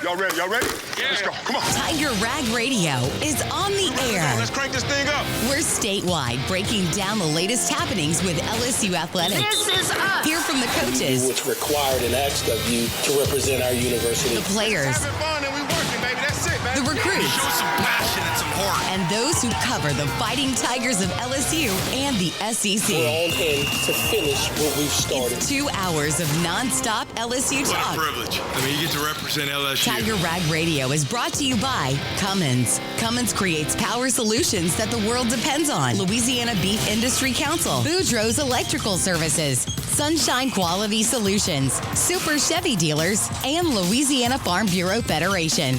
Y'all ready? Yeah. Let's go. Come on. Tiger Rag Radio is on the air. Let's crank this thing up. We're statewide, breaking down the latest happenings with LSU athletics. This is us. Hear from the coaches. What's required and asked of you to represent our university. The players. Having fun and we working, baby. That's it, man. The recruits. Show some passion and some heart. And those who cover the Fighting Tigers of LSU and the SEC. We're on in to finish what we've started. It's 2 hours of nonstop LSU talk. What a privilege. I mean, you get to represent LSU. Tiger Rag Radio is brought to you by Cummins. Cummins creates power solutions that the world depends on. Louisiana Beef Industry Council. Boudreaux's Electrical Services. Sunshine Quality Solutions. Super Chevy Dealers. And Louisiana Farm Bureau Federation.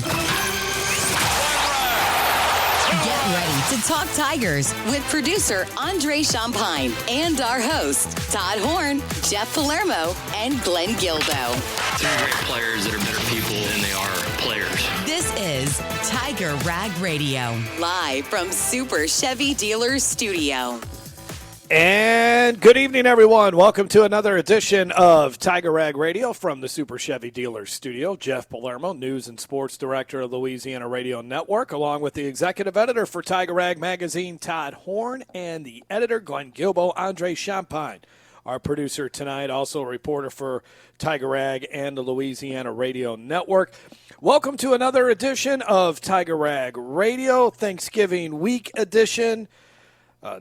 Get ready to talk Tigers with producer Andre Champagne and our hosts Todd Horne, Jeff Palermo, and Glenn Guilbeau. Three great players that are better people than they are players. This is Tiger Rag Radio, live from Super Chevy Dealers Studio. And good evening, everyone. Welcome to another edition of Tiger Rag Radio from the Super Chevy Dealers Studio. Jeff Palermo, News and Sports Director of Louisiana Radio Network, along with the Executive Editor for Tiger Rag Magazine, Todd Horne, and the Editor, Glenn Guilbeau, Andre Champagne. Our producer tonight, also a reporter for Tiger Rag and the Louisiana Radio Network. Welcome to another edition of Tiger Rag Radio, Thanksgiving week edition.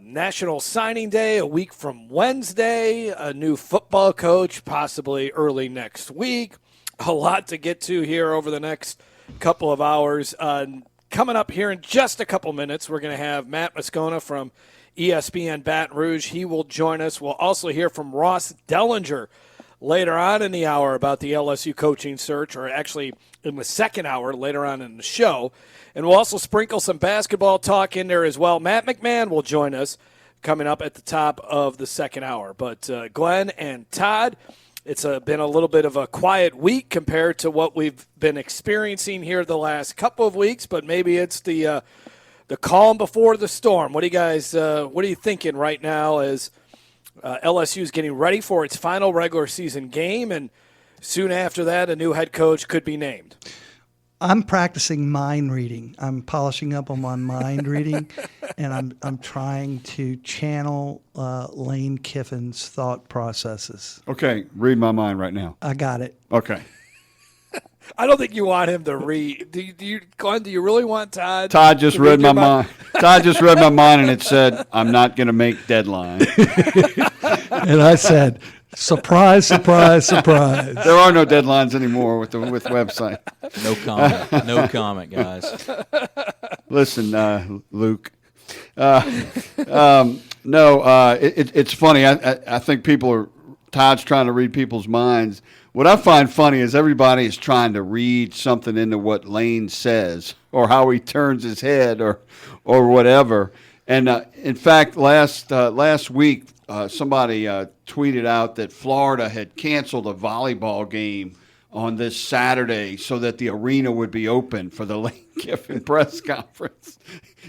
National Signing Day, a week from Wednesday, a new football coach possibly early next week. A lot to get to here over the next couple of hours. Coming up here in just a couple minutes, we're going to have Matt Moscona from ESPN Baton Rouge. He will join us. We'll also hear from Ross Dellenger later on in the hour about the LSU coaching search, or actually in the second hour later on in the show. And we'll also sprinkle some basketball talk in there as well. Matt McMahon will join us coming up at the top of the second hour. But Glenn and Todd, it's been a little bit of a quiet week compared to what we've been experiencing here the last couple of weeks, but maybe it's the calm before the storm. What are you guys what are you thinking right now as LSU is getting ready for its final regular season game, and soon after that a new head coach could be named? I'm practicing mind reading. I'm polishing up on my mind reading, and I'm trying to channel Lane Kiffin's thought processes. Okay, read my mind right now. I got it. Okay. I don't think you want him to read. Glenn, do you really want Todd? Todd just read my mind. Todd just read my mind, and it said, "I'm not going to make deadline." And I said, "Surprise, surprise, surprise." There are no deadlines anymore with website. No comment. No comment, guys. Listen, Luke. It's funny. I think Todd's trying to read people's minds. What I find funny is everybody is trying to read something into what Lane says or how he turns his head or whatever. And in fact, last week, somebody tweeted out that Florida had canceled a volleyball game on this Saturday so that the arena would be open for the Lane Kiffin press conference.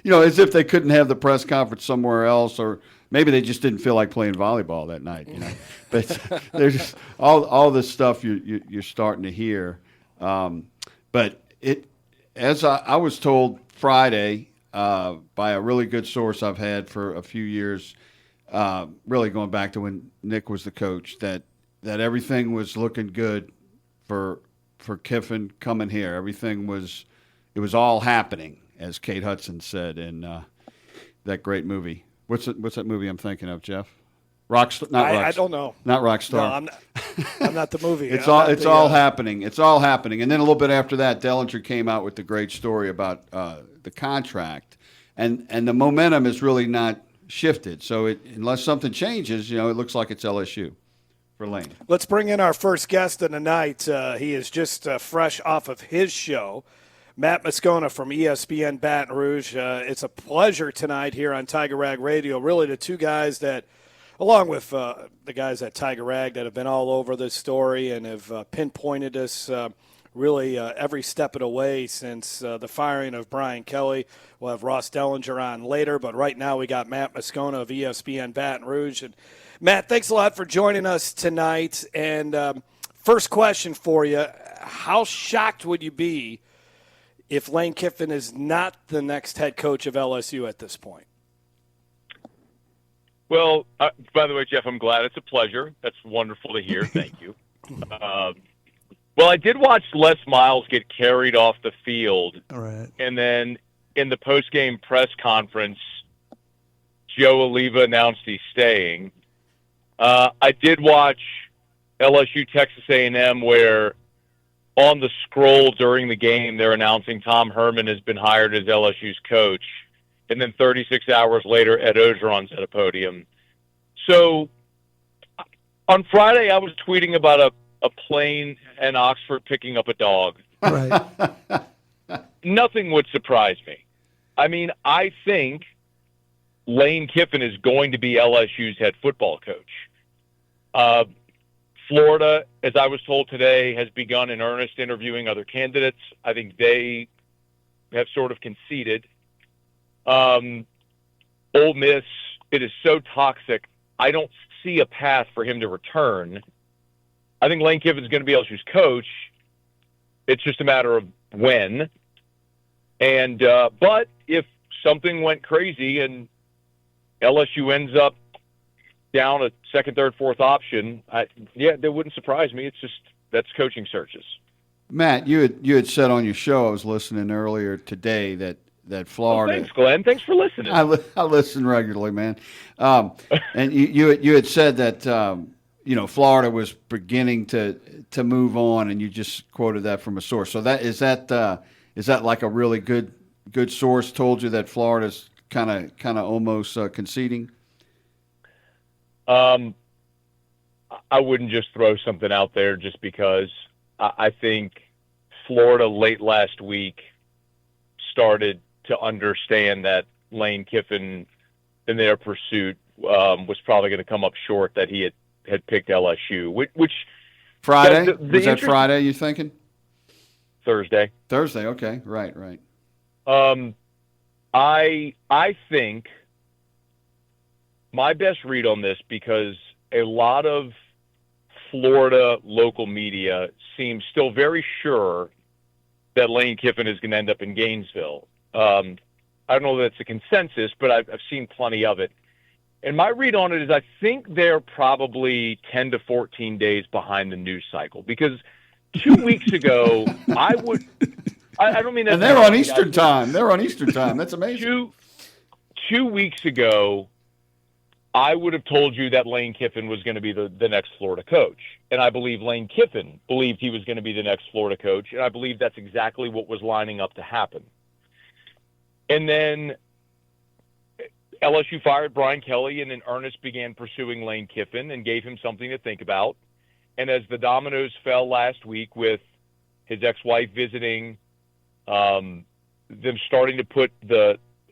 As if they couldn't have the press conference somewhere else, or maybe they just didn't feel like playing volleyball that night. But there's just all this stuff you're starting to hear. But as I was told Friday by a really good source I've had for a few years, really going back to when Nick was the coach, that everything was looking good for Kiffin coming here. It was all happening, as Kate Hudson said in that great movie. What's that movie I'm thinking of, Jeff? Rockstar? I don't know. Not Rockstar. No, I'm not the movie. It's all happening. It's all happening. And then a little bit after that, Dellenger came out with the great story about the contract, and the momentum is really not shifted. So unless something changes, it looks like it's LSU for Lane. Let's bring in our first guest of the night. He is just fresh off of his show. Matt Moscona from ESPN Baton Rouge. It's a pleasure tonight here on Tiger Rag Radio. Really the two guys that, along with the guys at Tiger Rag that have been all over this story and have pinpointed us really every step of the way since the firing of Brian Kelly. We'll have Ross Dellenger on later, but right now we got Matt Moscona of ESPN Baton Rouge. And Matt, thanks a lot for joining us tonight. And first question for you, how shocked would you be if Lane Kiffin is not the next head coach of LSU at this point? Well, by the way, Jeff, I'm glad. It's a pleasure. That's wonderful to hear. Thank you. Well, I did watch Les Miles get carried off the field. All right. And then in the post-game press conference, Joe Oliva announced he's staying. I did watch LSU Texas A&M where on the scroll during the game they're announcing Tom Herman has been hired as LSU's coach. And then 36 hours later, Ed Ogeron's at a podium. So on Friday, I was tweeting about a plane in Oxford picking up a dog. Right. Nothing would surprise me. I mean, I think Lane Kiffin is going to be LSU's head football coach. Florida, as I was told today, has begun in earnest interviewing other candidates. I think they have sort of conceded. Ole Miss, it is so toxic. I don't see a path for him to return. I think Lane Kiffin's going to be LSU's coach. It's just a matter of when. And but if something went crazy and LSU ends up down a second, third, fourth option, that wouldn't surprise me. It's just that's coaching searches. Matt, you had said on your show, I was listening earlier today, that Florida. Thanks, Glenn. Thanks for listening. I listen regularly, man. And you had said that Florida was beginning to move on, and you just quoted that from a source. So is that like a really good source told you that Florida's kind of almost conceding? I wouldn't just throw something out there just because. I think Florida late last week started to understand that Lane Kiffin in their pursuit was probably going to come up short, that he had picked LSU. Which Friday? Was that Friday, you thinking? Thursday. Thursday, okay. Right. I think my best read on this, because a lot of Florida local media seems still very sure that Lane Kiffin is going to end up in Gainesville. I don't know that it's a consensus, but I've seen plenty of it. And my read on it is I think they're probably 10 to 14 days behind the news cycle, because 2 weeks ago, I don't mean that. And they're on Eastern time. They're on Eastern time. That's amazing. 2 weeks ago, I would have told you that Lane Kiffin was going to be the next Florida coach. And I believe Lane Kiffin believed he was going to be the next Florida coach. And I believe that's exactly what was lining up to happen. And then LSU fired Brian Kelly and in earnest began pursuing Lane Kiffin and gave him something to think about. And as the dominoes fell last week with his ex-wife visiting, them starting to put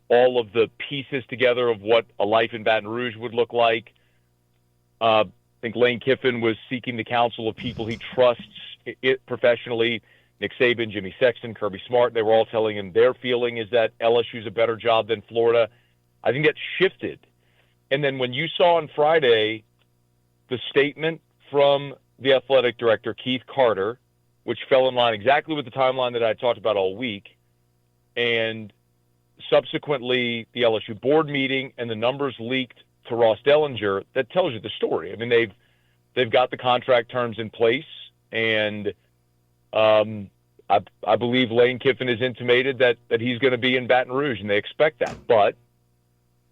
all of the pieces together of what a life in Baton Rouge would look like. I think Lane Kiffin was seeking the counsel of people he trusts professionally, Nick Saban, Jimmy Sexton, Kirby Smart. They were all telling him their feeling is that LSU's a better job than Florida. I think that shifted. And then when you saw on Friday the statement from the athletic director, Keith Carter, which fell in line exactly with the timeline that I talked about all week, and subsequently the LSU board meeting and the numbers leaked to Ross Dellenger, that tells you the story. I mean, they've got the contract terms in place, and I believe Lane Kiffin has intimated that he's going to be in Baton Rouge, and they expect that. But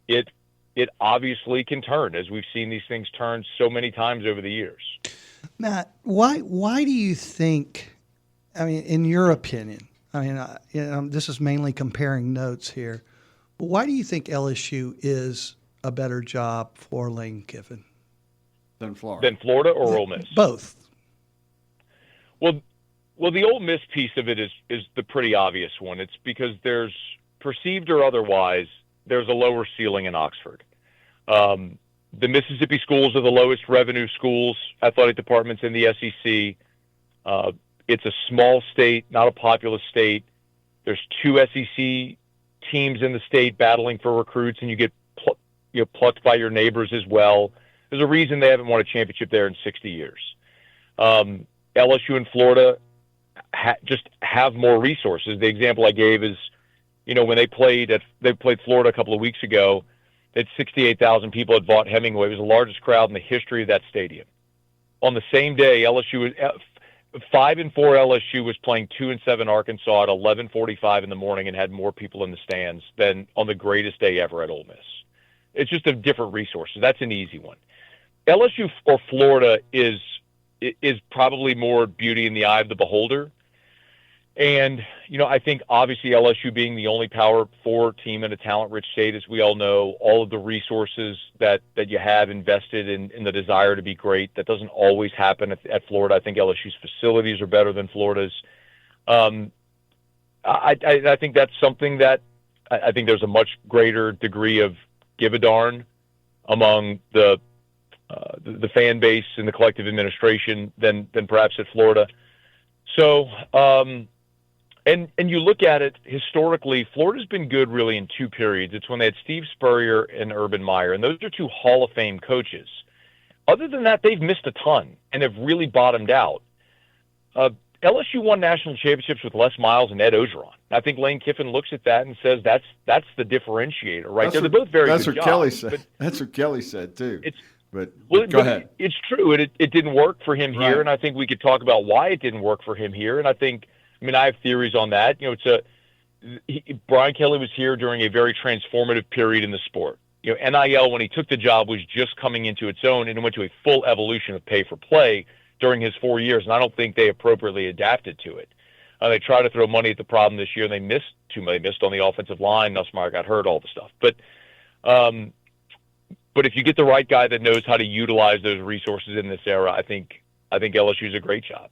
it obviously can turn, as we've seen these things turn so many times over the years. Matt, why do you think, I mean, in your opinion, I mean, this is mainly comparing notes here, but why do you think LSU is a better job for Lane Kiffin? Than Florida? Than Florida or Ole Miss? Both. Well, the Ole Miss piece of it is the pretty obvious one. It's because there's, perceived or otherwise, there's a lower ceiling in Oxford. The Mississippi schools are the lowest revenue schools, athletic departments in the SEC. It's a small state, not a populous state. There's 2 SEC teams in the state battling for recruits, and you get plucked by your neighbors as well. There's a reason they haven't won a championship there in 60 years. LSU and Florida just have more resources. The example I gave is, when they played Florida a couple of weeks ago, they had 68,000 people at Vaught Hemingway. It was the largest crowd in the history of that stadium. On the same day, LSU was 5-4. LSU was playing 2-7 Arkansas at 11:45 in the morning and had more people in the stands than on the greatest day ever at Ole Miss. It's just a different resources. That's an easy one. LSU or Florida is probably more beauty in the eye of the beholder. And, I think obviously LSU being the only Power 4 team in a talent-rich state, as we all know, all of the resources that you have invested in the desire to be great, that doesn't always happen at Florida. I think LSU's facilities are better than Florida's. I think that's something that I think there's a much greater degree of give a darn among the fan base and the collective administration than perhaps at Florida. So, and you look at it historically, Florida's been good really in two periods. It's when they had Steve Spurrier and Urban Meyer, and those are two Hall of Fame coaches. Other than that, they've missed a ton and have really bottomed out. LSU won national championships with Les Miles and Ed Ogeron. I think Lane Kiffin looks at that and says that's the differentiator, right? They're both very good jobs. Kelly said. That's what Kelly said too. But go ahead. It's true. It didn't work for him here, and I think we could talk about why it didn't work for him here. And I have theories on that. Brian Kelly was here during a very transformative period in the sport. NIL, when he took the job, was just coming into its own, and it went to a full evolution of pay for play during his 4 years, and I don't think they appropriately adapted to it. They tried to throw money at the problem this year, and they missed They missed on the offensive line. Nussmeier got hurt, all the stuff. But if you get the right guy that knows how to utilize those resources in this era, I think LSU's a great job.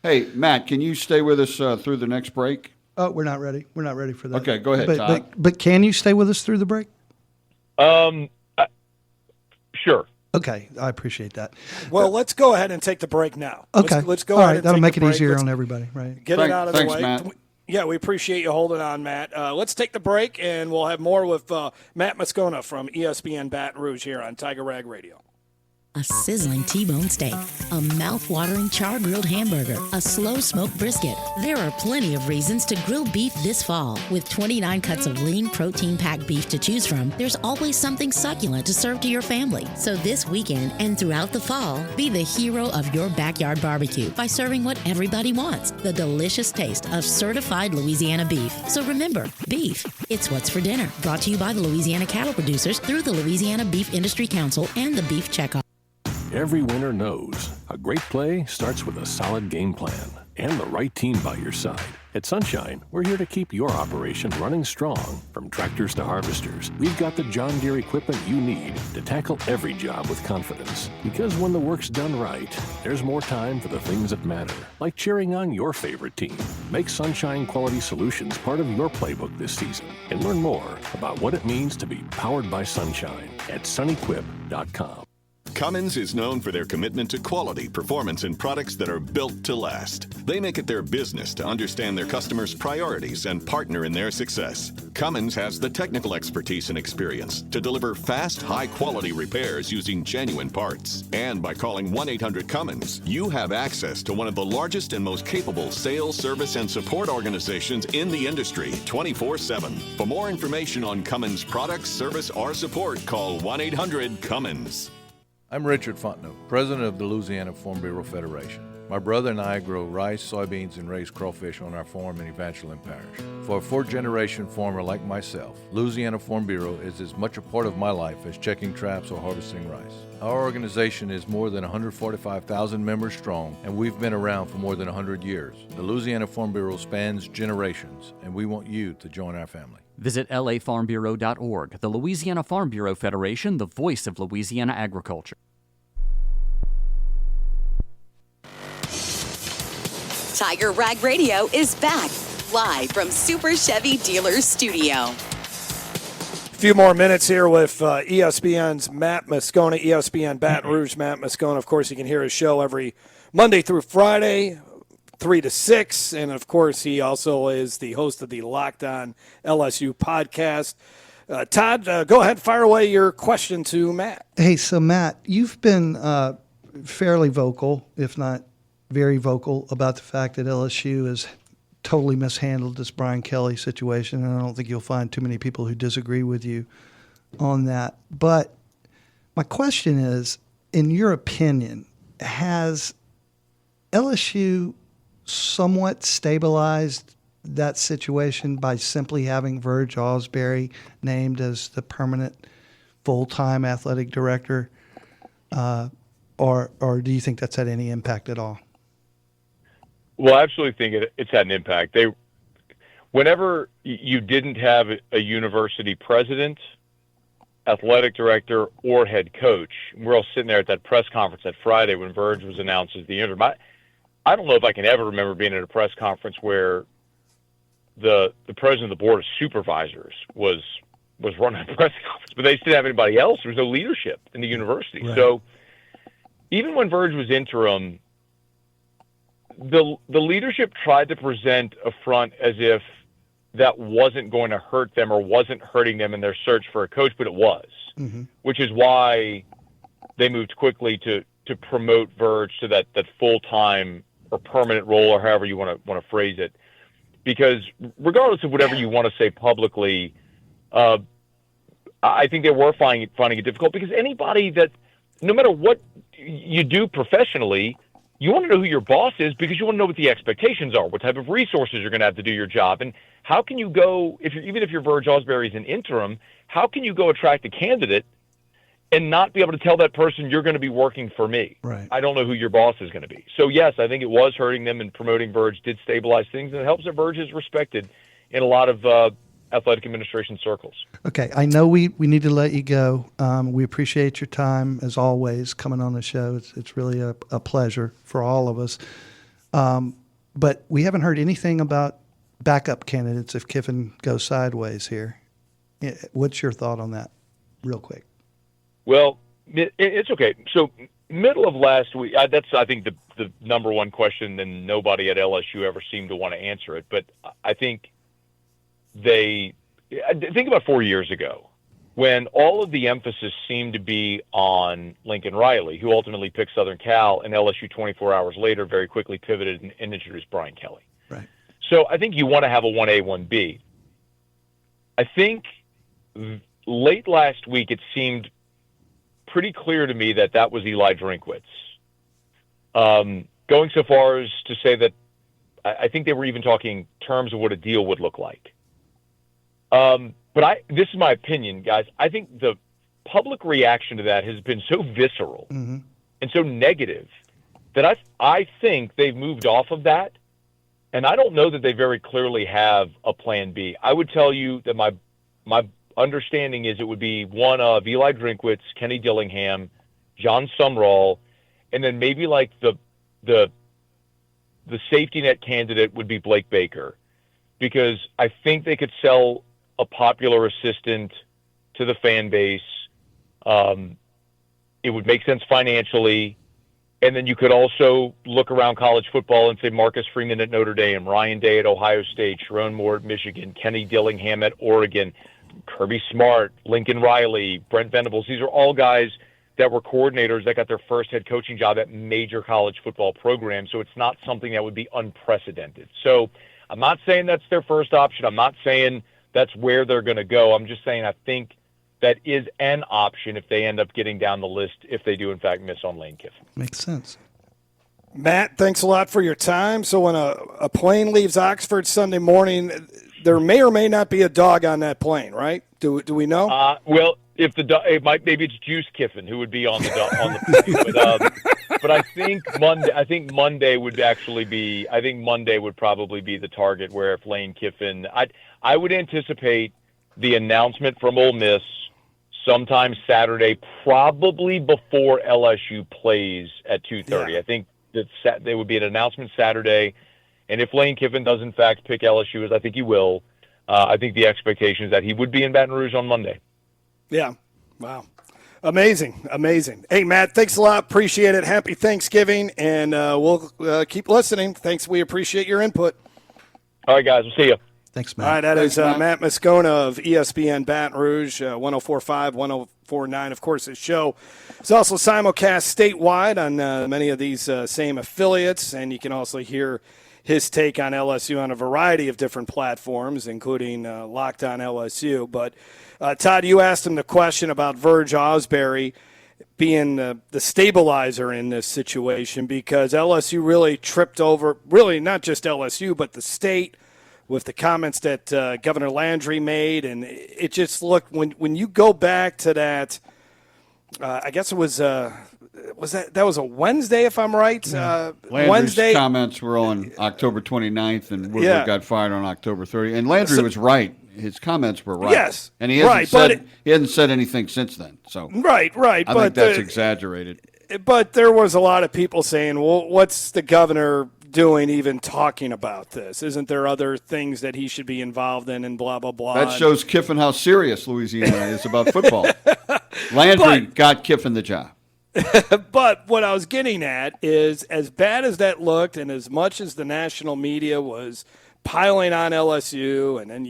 Hey, Matt, can you stay with us through the next break? Oh, we're not ready. We're not ready for that. Okay, go ahead, Todd. But can you stay with us through the break? Sure. Okay, I appreciate that. Well, let's go ahead and take the break now. Okay. Let's go All ahead right, and that'll take make the it break. easier Let's on everybody, right? Get it out of the way. Matt. Yeah, we appreciate you holding on, Matt. Let's take the break, and we'll have more with Matt Moscona from ESPN Baton Rouge here on Tiger Rag Radio. A sizzling T-bone steak, a mouth-watering char-grilled hamburger, a slow-smoked brisket. There are plenty of reasons to grill beef this fall. With 29 cuts of lean, protein-packed beef to choose from, there's always something succulent to serve to your family. So this weekend and throughout the fall, be the hero of your backyard barbecue by serving what everybody wants, the delicious taste of certified Louisiana beef. So remember, beef, it's what's for dinner. Brought to you by the Louisiana Cattle Producers through the Louisiana Beef Industry Council and the Beef Checkoff. Every winner knows a great play starts with a solid game plan and the right team by your side. At Sunshine, we're here to keep your operation running strong. From tractors to harvesters, we've got the John Deere equipment you need to tackle every job with confidence. Because when the work's done right, there's more time for the things that matter, like cheering on your favorite team. Make Sunshine Quality Solutions part of your playbook this season and learn more about what it means to be powered by Sunshine at sunequip.com. Cummins is known for their commitment to quality, performance, and products that are built to last. They make it their business to understand their customers' priorities and partner in their success. Cummins has the technical expertise and experience to deliver fast, high-quality repairs using genuine parts. And by calling 1-800-CUMMINS, you have access to one of the largest and most capable sales, service, and support organizations in the industry 24/7. For more information on Cummins products, service, or support, call 1-800-CUMMINS. I'm Richard Fontenot, president of the Louisiana Farm Bureau Federation. My brother and I grow rice, soybeans, and raise crawfish on our farm in Evangeline Parish. For a fourth-generation farmer like myself, Louisiana Farm Bureau is as much a part of my life as checking traps or harvesting rice. Our organization is more than 145,000 members strong, and we've been around for more than 100 years. The Louisiana Farm Bureau spans generations, and we want you to join our family. Visit lafarmbureau.org, the Louisiana Farm Bureau Federation, the voice of Louisiana agriculture. Tiger Rag Radio is back, live from Super Chevy Dealers Studio. A few more minutes here with ESPN's Matt Moscona, ESPN Baton Rouge. Matt Moscona, of course, you can hear his show every Monday through Friday, 3 to 6, and of course he also is the host of the Locked On LSU podcast. Todd, go ahead, fire away your question to Matt. Hey, so Matt, you've been fairly vocal, if not very vocal about the fact that LSU has totally mishandled this Brian Kelly situation, and I don't think you'll find too many people who disagree with you on that. But my question is, in your opinion, has LSU somewhat stabilized that situation by simply having Verge Osbury named as the permanent full-time athletic director, or do you think that's had any impact at all? Well, I absolutely think it's had an impact. Whenever you didn't have a university president, athletic director, or head coach, we're all sitting there at that press conference that Friday when Verge was announced as the interim. I don't know if I can ever remember being at a press conference where the president of the board of supervisors was running a press conference, but they didn't have anybody else. There was no leadership in the university. Right. So even when Verge was interim, the leadership tried to present a front as if that wasn't going to hurt them or wasn't hurting them in their search for a coach, but it was, which is why they moved quickly to promote Verge to that full-time or permanent role, or however you want to phrase it. Because regardless of whatever you want to say publicly, I think they were finding it difficult, because anybody that, no matter what you do professionally, you want to know who your boss is, because you want to know what the expectations are, what type of resources you're going to have to do your job. And how can you go, even if you're Verge Osbury is an interim, how can you go attract a candidate and not be able to tell that person you're going to be working for me? Right. I don't know who your boss is going to be. So yes, I think it was hurting them, and promoting Verge did stabilize things, and it helps that Verge is respected in a lot of athletic administration circles. Okay, I know we need to let you go. We appreciate your time, as always, coming on the show. It's really a pleasure for all of us. But we haven't heard anything about backup candidates if Kiffin goes sideways here. What's your thought on that, real quick? Well, it's okay. So middle of last week, that's, I think, the number one question, and nobody at LSU ever seemed to want to answer it. But I think think about 4 years ago, when all of the emphasis seemed to be on Lincoln Riley, who ultimately picked Southern Cal, and LSU 24 hours later very quickly pivoted and introduced Brian Kelly. Right. So I think you want to have a 1A, 1B. I think late last week it seemed pretty clear to me that was Eli Drinkwitz. Going so far as to say that I think they were even talking terms of what a deal would look like. But this is my opinion, guys. I think the public reaction to that has been so visceral and so negative that I think they've moved off of that. And I don't know that they very clearly have a plan B. I would tell you that my understanding is it would be one of Eli Drinkwitz, Kenny Dillingham, John Sumrall, and then maybe like the safety net candidate would be Blake Baker, because I think they could sell a popular assistant to the fan base. It would make sense financially. And then you could also look around college football and say Marcus Freeman at Notre Dame, Ryan Day at Ohio State, Sharon Moore at Michigan, Kenny Dillingham at Oregon, Kirby Smart, Lincoln Riley, Brent Venables. These are all guys that were coordinators that got their first head coaching job at major college football programs. So it's not something that would be unprecedented. So I'm not saying that's their first option. I'm not saying that's where they're going to go. I'm just saying I think that is an option if they end up getting down the list, if they do, in fact, miss on Lane Kiffin. Makes sense. Matt, thanks a lot for your time. So when a plane leaves Oxford Sunday morning, there may or may not be a dog on that plane, right? Do we know? Well, if the dog, maybe it's Juice Kiffin who would be on the plane. But I think Monday would actually be. I think Monday would probably be the target. Where if Lane Kiffin, I would anticipate the announcement from Ole Miss sometime Saturday, probably before LSU plays at 2:30. Yeah. I think that there would be an announcement Saturday, and if Lane Kiffin does in fact pick LSU, as I think he will, I think the expectation is that he would be in Baton Rouge on Monday. Yeah. Wow. Amazing. Hey, Matt, thanks a lot. Appreciate it. Happy Thanksgiving, and we'll keep listening. Thanks. We appreciate your input. All right, guys. We'll see you. Thanks, Matt. All right, that is Matt Moscona of ESPN Baton Rouge, 104.5, 98.49. Of course, this show is also simulcast statewide on many of these same affiliates, and you can also hear his take on LSU on a variety of different platforms, including Locked On LSU. But, Todd, you asked him the question about Verge Osbury being the stabilizer in this situation, because LSU really tripped over, really not just LSU, but the state with the comments that Governor Landry made. And it just looked, when you go back to that, I guess it was that was a Wednesday, if I'm right? Landry's Wednesday comments were on October 29th, and Woodward got fired on October 30th. And Landry was right. His comments were right. Yes. And he hasn't said anything since then. So Right. I think that's exaggerated. But there was a lot of people saying, well, what's the governor doing even talking about this? Isn't there other things that he should be involved in and blah, blah, blah? That shows Kiffin how serious Louisiana is about football. Landry got Kiffin the job. But what I was getting at is, as bad as that looked, and as much as the national media was piling on LSU, and then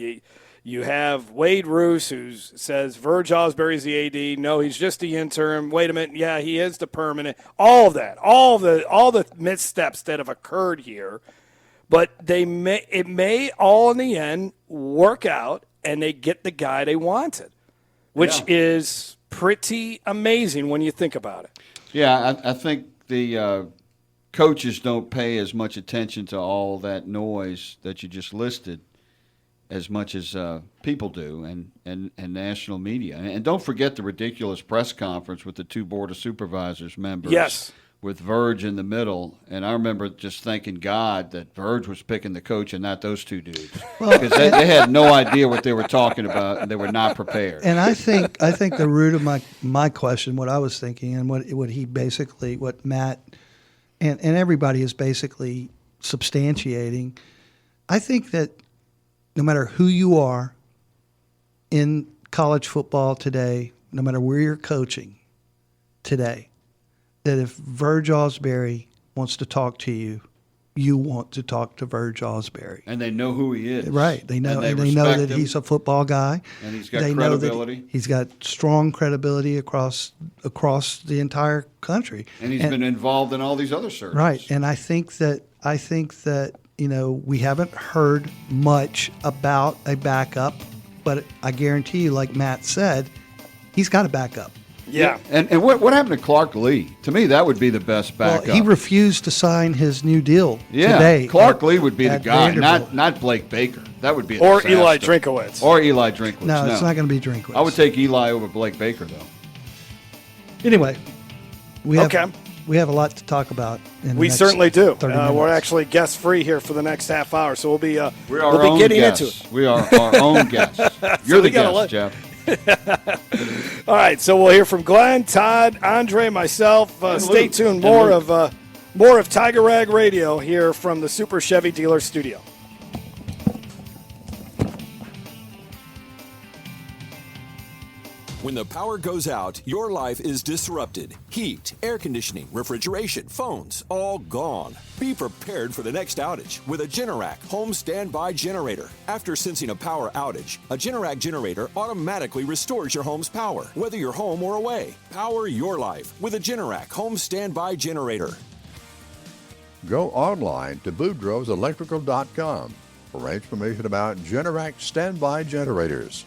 you have Wade Roos, who says Verge Osbury's the AD. No, he's just the interim. Wait a minute. Yeah, he is the permanent. All of that, all the missteps that have occurred here. But it may all in the end work out, and they get the guy they wanted, which is pretty amazing when you think about it. Yeah, I think the coaches don't pay as much attention to all that noise that you just listed as much as people do, and national media. And don't forget the ridiculous press conference with the two Board of Supervisors members. Yes. With Verge in the middle. And I remember just thanking God that Verge was picking the coach and not those two dudes. Because they had no idea what they were talking about, and they were not prepared. And I think the root of my question, what I was thinking, and what Matt and everybody is basically substantiating, I think that no matter who you are in college football today, no matter where you're coaching today, that if Verge Osbury wants to talk to you, you want to talk to Verge Osbury. And they know who he is. Right. They know that he's a football guy. And he's got credibility. He's got strong credibility across the entire country. And he's been involved in all these other searches. Right. And I think that we haven't heard much about a backup, but I guarantee you, like Matt said, he's got a backup. Yeah. And what happened to Clark Lee? To me, that would be the best backup. Well, he refused to sign his new deal today. Clark Lee would be the guy, not Blake Baker. That would be a disaster. Eli Drinkowitz. Or Eli Drinkowitz. No, it's not going to be Drinkowitz. I would take Eli over Blake Baker, though. Anyway, we have a lot to talk about. We certainly do. We're actually guest free here for the next half hour, so we'll be getting into it. We are our own guests. You're the guest, Jeff. All right, so we'll hear from Glenn, Todd, Andre, myself. Stay tuned. More of Tiger Rag Radio here from the Super Chevy Dealer Studio. When the power goes out, your life is disrupted. Heat, air conditioning, refrigeration, phones, all gone. Be prepared for the next outage with a Generac home standby generator. After sensing a power outage, a Generac generator automatically restores your home's power, whether you're home or away. Power your life with a Generac home standby generator. Go online to boudreauxelectrical.com for information about Generac standby generators.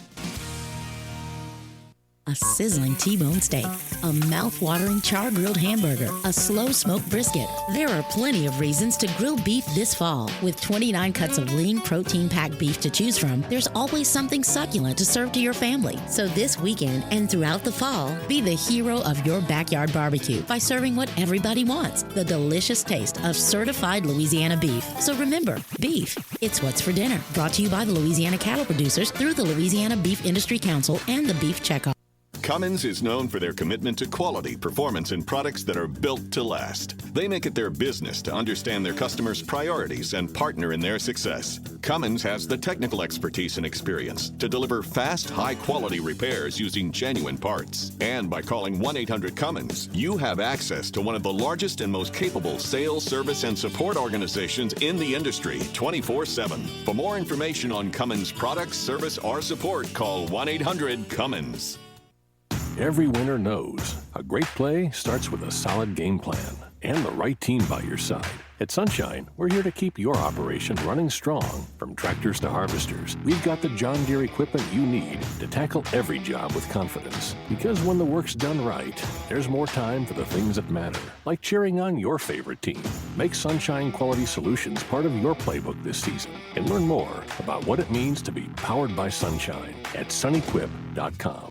A sizzling T-bone steak, a mouth-watering char-grilled hamburger, a slow-smoked brisket. There are plenty of reasons to grill beef this fall. With 29 cuts of lean, protein-packed beef to choose from, there's always something succulent to serve to your family. So this weekend and throughout the fall, be the hero of your backyard barbecue by serving what everybody wants, the delicious taste of certified Louisiana beef. So remember, beef, it's what's for dinner. Brought to you by the Louisiana Cattle Producers through the Louisiana Beef Industry Council and the Beef Checkoff. Cummins is known for their commitment to quality, performance, and products that are built to last. They make it their business to understand their customers' priorities and partner in their success. Cummins has the technical expertise and experience to deliver fast, high-quality repairs using genuine parts. And by calling 1-800-CUMMINS, you have access to one of the largest and most capable sales, service, and support organizations in the industry 24/7. For more information on Cummins products, service, or support, call 1-800-CUMMINS. Every winner knows a great play starts with a solid game plan and the right team by your side. At Sunshine, we're here to keep your operation running strong. From tractors to harvesters, we've got the John Deere equipment you need to tackle every job with confidence. Because when the work's done right, there's more time for the things that matter, like cheering on your favorite team. Make Sunshine Quality Solutions part of your playbook this season and learn more about what it means to be powered by Sunshine at sunequip.com.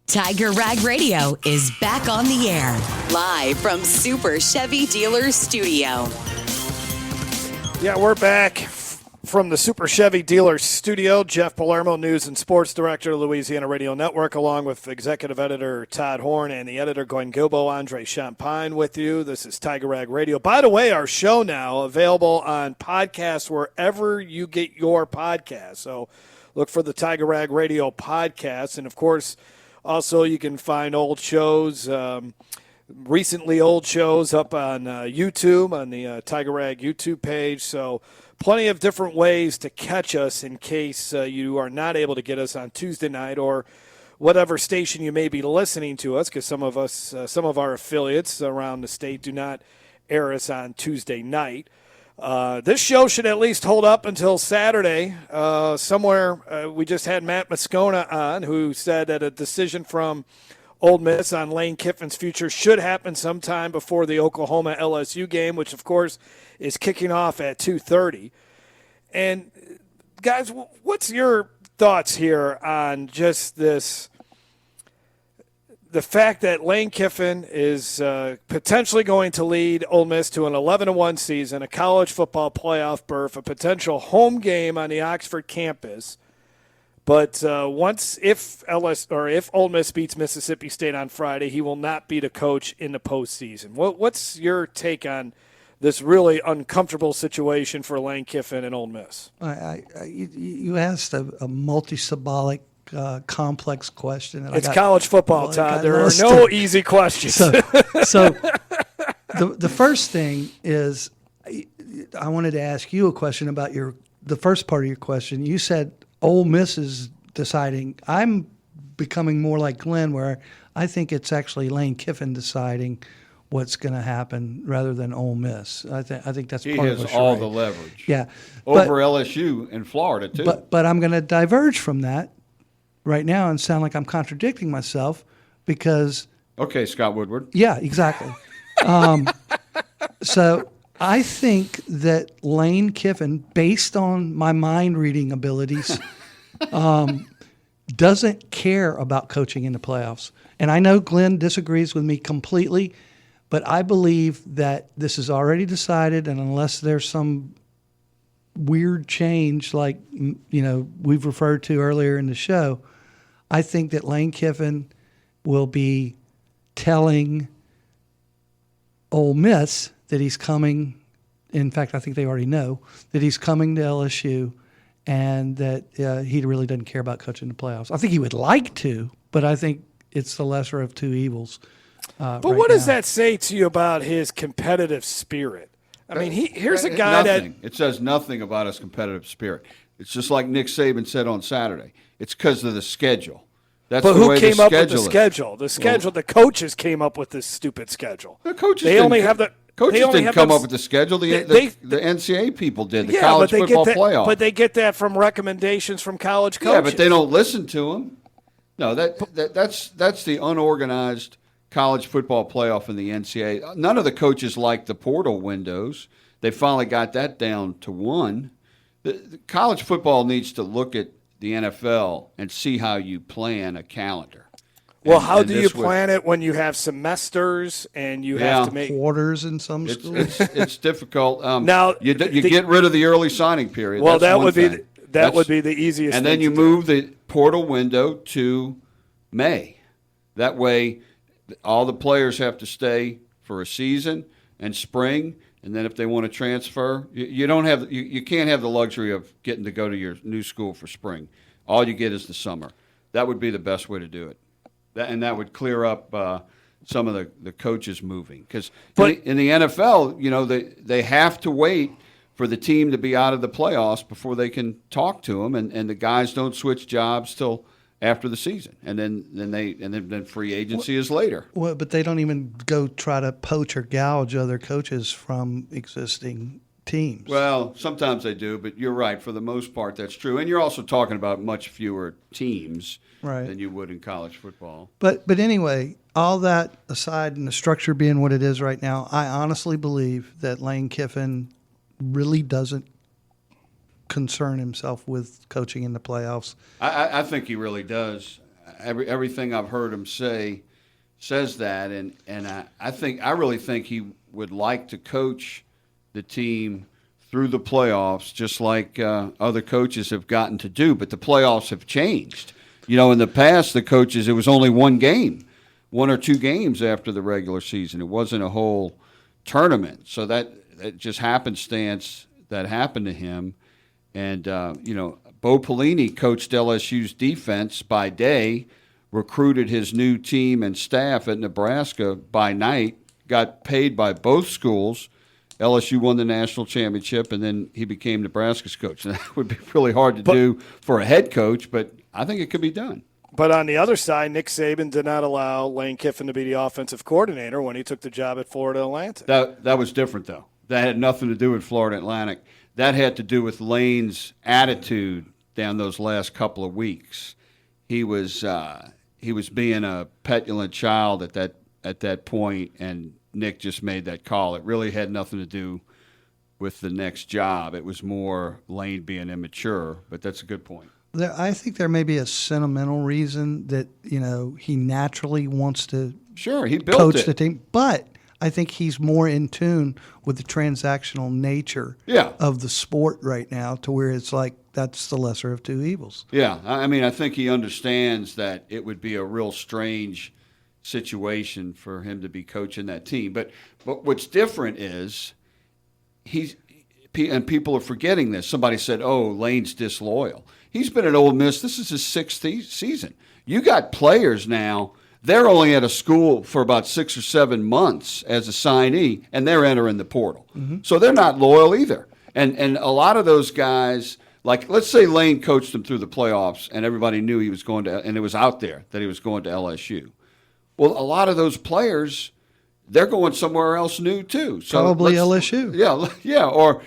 Tiger Rag Radio is back on the air, live from Super Chevy Dealers Studio. Yeah, we're back from the Super Chevy Dealers Studio. Jeff Palermo, News and Sports Director of Louisiana Radio Network, along with Executive Editor Todd Horne and the editor Guilbeau, Andre Champagne with you. This is Tiger Rag Radio. By the way, our show now available on podcasts wherever you get your podcasts. So look for the Tiger Rag Radio podcast. And, of course, also, you can find old shows, recently old shows up on YouTube, on the Tiger Rag YouTube page. So plenty of different ways to catch us in case you are not able to get us on Tuesday night or whatever station you may be listening to us, because some of our affiliates around the state do not air us on Tuesday night. This show should at least hold up until Saturday. We just had Matt Moscona on, who said that a decision from Ole Miss on Lane Kiffin's future should happen sometime before the Oklahoma LSU game, which, of course, is kicking off at 2:30. And, guys, what's your thoughts here on just this? The fact that Lane Kiffin is potentially going to lead Ole Miss to an 11-1 season, a college football playoff berth, a potential home game on the Oxford campus. But if Ole Miss beats Mississippi State on Friday, he will not be the coach in the postseason. What's your take on this really uncomfortable situation for Lane Kiffin and Ole Miss? You asked a multi-symbolic complex question. It's college football, Todd. There are no easy questions. So the first thing is, I wanted to ask you a question about the first part of your question. You said Ole Miss is deciding. I'm becoming more like Glenn, where I think it's actually Lane Kiffin deciding what's going to happen rather than Ole Miss. I think that's part of the charade. He has all the leverage. Yeah, over LSU in Florida too. But I'm going to diverge from that right now and sound like I'm contradicting myself because. Okay, Scott Woodward. Yeah, exactly. So I think that Lane Kiffin, based on my mind reading abilities, doesn't care about coaching in the playoffs. And I know Glenn disagrees with me completely, but I believe that this is already decided, and unless there's some weird change like we've referred to earlier in the show, I think that Lane Kiffin will be telling Ole Miss that he's coming. In fact, I think they already know that he's coming to LSU and that he really doesn't care about coaching the playoffs. I think he would like to, but I think it's the lesser of two evils. But what does that say to you about his competitive spirit? I mean, here's a guy nothing. It says nothing about his competitive spirit. It's just like Nick Saban said on Saturday. It's because of the schedule. That's but the who way came the up with the schedule schedule? The schedule. The coaches came up with this stupid schedule. The coaches. They only have the. Coaches didn't come up with the schedule. The NCAA people did. The college football playoff. But they get that from recommendations from college coaches. Yeah, but they don't listen to them. No, that's the unorganized college football playoff in the NCAA. None of the coaches like the portal windows. They finally got that down to one. The college football needs to look at the NFL and see how you plan a calendar. Well, how do you plan it when you have semesters and you have to make quarters in some schools? It's difficult. Now you get rid of the early signing period. Well, that would be the easiest. And then you move the portal window to May. That way, all the players have to stay for a season and spring. And then if they want to transfer, you can't have the luxury of getting to go to your new school for spring. All you get is the summer. That would be the best way to do it. And that would clear up some of the coaches moving. Because in the NFL, they have to wait for the team to be out of the playoffs before they can talk to them. And the guys don't switch jobs till after the season, and then free agency is later. Well, but they don't even go try to poach or gouge other coaches from existing teams. Well, sometimes they do, but you're right. For the most part, that's true. And you're also talking about much fewer teams than you would in college football. But anyway, all that aside and the structure being what it is right now, I honestly believe that Lane Kiffin really doesn't concern himself with coaching in the playoffs. I think he really does. Everything I've heard him say says that, and I really think he would like to coach the team through the playoffs, just like other coaches have gotten to do. But the playoffs have changed. In the past, the coaches, it was only one or two games after the regular season. It wasn't a whole tournament. So that just happenstance that happened to him. And, Bo Pelini coached LSU's defense by day, recruited his new team and staff at Nebraska by night, got paid by both schools. LSU won the national championship, and then he became Nebraska's coach. And that would be really hard to do for a head coach, but I think it could be done. But on the other side, Nick Saban did not allow Lane Kiffin to be the offensive coordinator when he took the job at Florida Atlantic. That was different, though. That had nothing to do with Florida Atlantic. That had to do with Lane's attitude down those last couple of weeks. He was being a petulant child at that point, and Nick just made that call. It really had nothing to do with the next job. It was more Lane being immature, but that's a good point. I think there may be a sentimental reason that, he naturally wants to he built coach the team, but I think he's more in tune with the transactional nature of the sport right now, to where it's like that's the lesser of two evils. Yeah, I think he understands that it would be a real strange situation for him to be coaching that team. But what's different is and people are forgetting this. Somebody said, Lane's disloyal. He's been at Ole Miss. This is his sixth season. You got players now. They're only at a school for about 6 or 7 months as a signee, and they're entering the portal. Mm-hmm. So they're not loyal either. And a lot of those guys, like let's say Lane coached them through the playoffs, and everybody knew he was going to, and it was out there that he was going to LSU. Well, a lot of those players, they're going somewhere else new too. So probably LSU. Yeah, or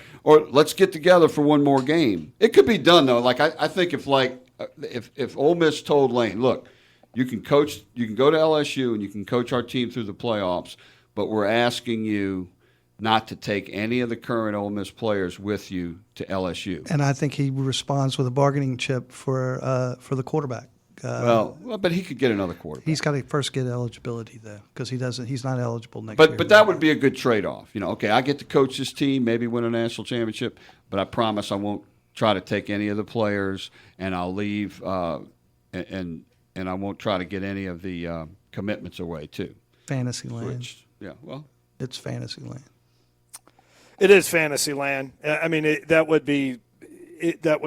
let's get together for one more game. It could be done though. Like I think if Ole Miss told Lane, look, you can go to LSU and you can coach our team through the playoffs, but we're asking you not to take any of the current Ole Miss players with you to LSU. And I think he responds with a bargaining chip for the quarterback. But he could get another quarterback. He's got to first get eligibility though, because he's not eligible next year. But that would be a good trade-off. Okay, I get to coach this team, maybe win a national championship, but I promise I won't try to take any of the players, and I'll leave and I won't try to get any of the commitments away too. Fantasy land. It's fantasy land. It is fantasy land. I mean, that would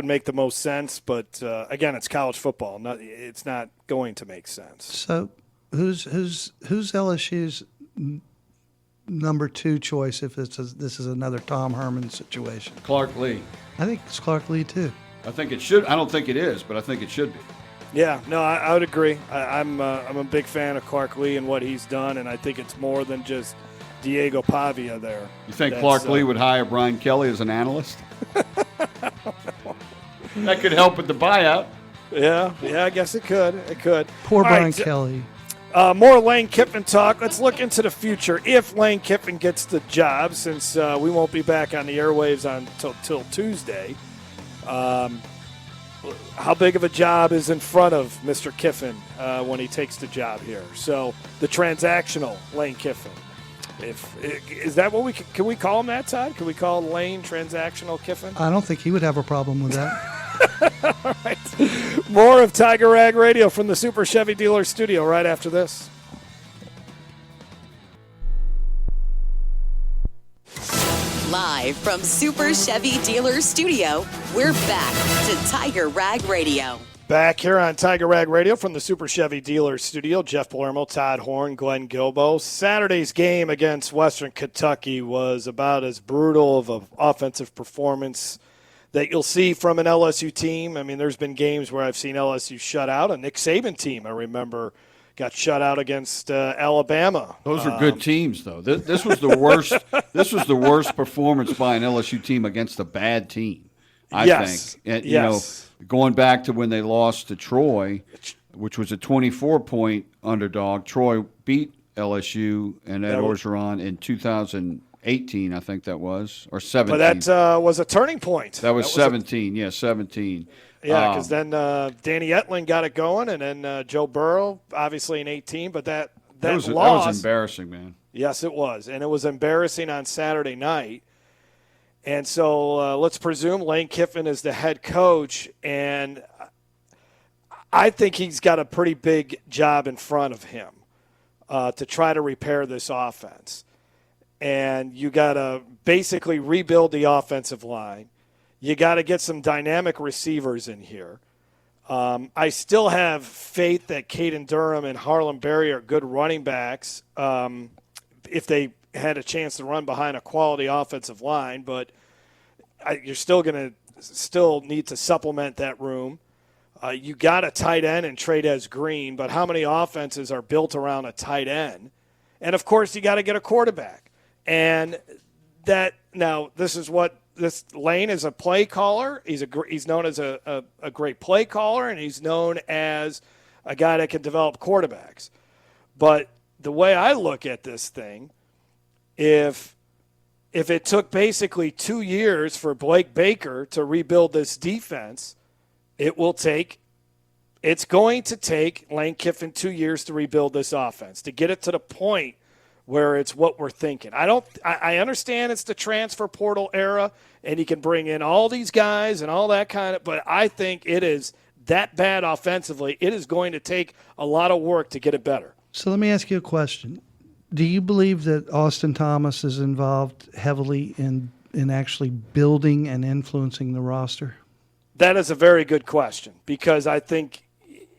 make the most sense. But again, it's college football. It's not going to make sense. So, who's LSU's number 2 choice if this is another Tom Herman situation? Clark Lee. I think it's Clark Lee too. I think it should. I don't think it is, but I think it should be. Yeah, no, I would agree. I'm a big fan of Clark Lee and what he's done, and I think it's more than just Diego Pavia there. You think Clark Lee would hire Brian Kelly as an analyst? That could help with the buyout. Yeah, I guess it could. Poor Brian Kelly. More Lane Kiffin talk. Let's look into the future. If Lane Kiffin gets the job, since we won't be back on the airwaves till Tuesday, how big of a job is in front of Mr. Kiffin when he takes the job here? So the transactional Lane Kiffin. Is that what can we call him that, Todd? Can we call Lane transactional Kiffin? I don't think he would have a problem with that. All right. More of Tiger Rag Radio from the Super Chevy Dealer Studio right after this. Live from Super Chevy Dealer Studio, we're back to Tiger Rag Radio. Back here on Tiger Rag Radio from the Super Chevy Dealer Studio, Jeff Palermo, Todd Horne, Glenn Guilbeau. Saturday's game against Western Kentucky was about as brutal of an offensive performance that you'll see from an LSU team. I mean, there's been games where I've seen LSU shut out. A Nick Saban team, I remember, got shut out against Alabama. Those are good teams, though. This was the worst. This was the worst performance by an LSU team against a bad team, I think. And, you know, going back to when they lost to Troy, which was a 24-point underdog. Troy beat LSU and Ed Orgeron in 2018, I think that was, or 17. But that was a turning point. That was 17, 17. Yeah, because then Danny Etling got it going, and then Joe Burrow, obviously in 18. But that loss, that was embarrassing, man. Yes, it was, and it was embarrassing on Saturday night. And so let's presume Lane Kiffin is the head coach, and I think he's got a pretty big job in front of him to try to repair this offense. And you got to basically rebuild the offensive line. You got to get some dynamic receivers in here. I still have faith that Caden Durham and Harlem Berry are good running backs if they had a chance to run behind a quality offensive line. But you're still going to need to supplement that room. You got a tight end in Trey'Dez Green, but how many offenses are built around a tight end? And, of course, you got to get a quarterback. And that now this is what this Lane is a play caller. He's known as a great play caller, and he's known as a guy that can develop quarterbacks. But the way I look at this thing, if it took basically 2 years for Blake Baker to rebuild this defense, it's going to take Lane Kiffin 2 years to rebuild this offense, to get it to the point where it's what we're thinking. I understand it's the transfer portal era, and you can bring in all these guys and all that kind of, but I think it is that bad offensively. It is going to take a lot of work to get it better. So let me ask you a question. Do you believe that Austin Thomas is involved heavily in actually building and influencing the roster? That is a very good question, because I think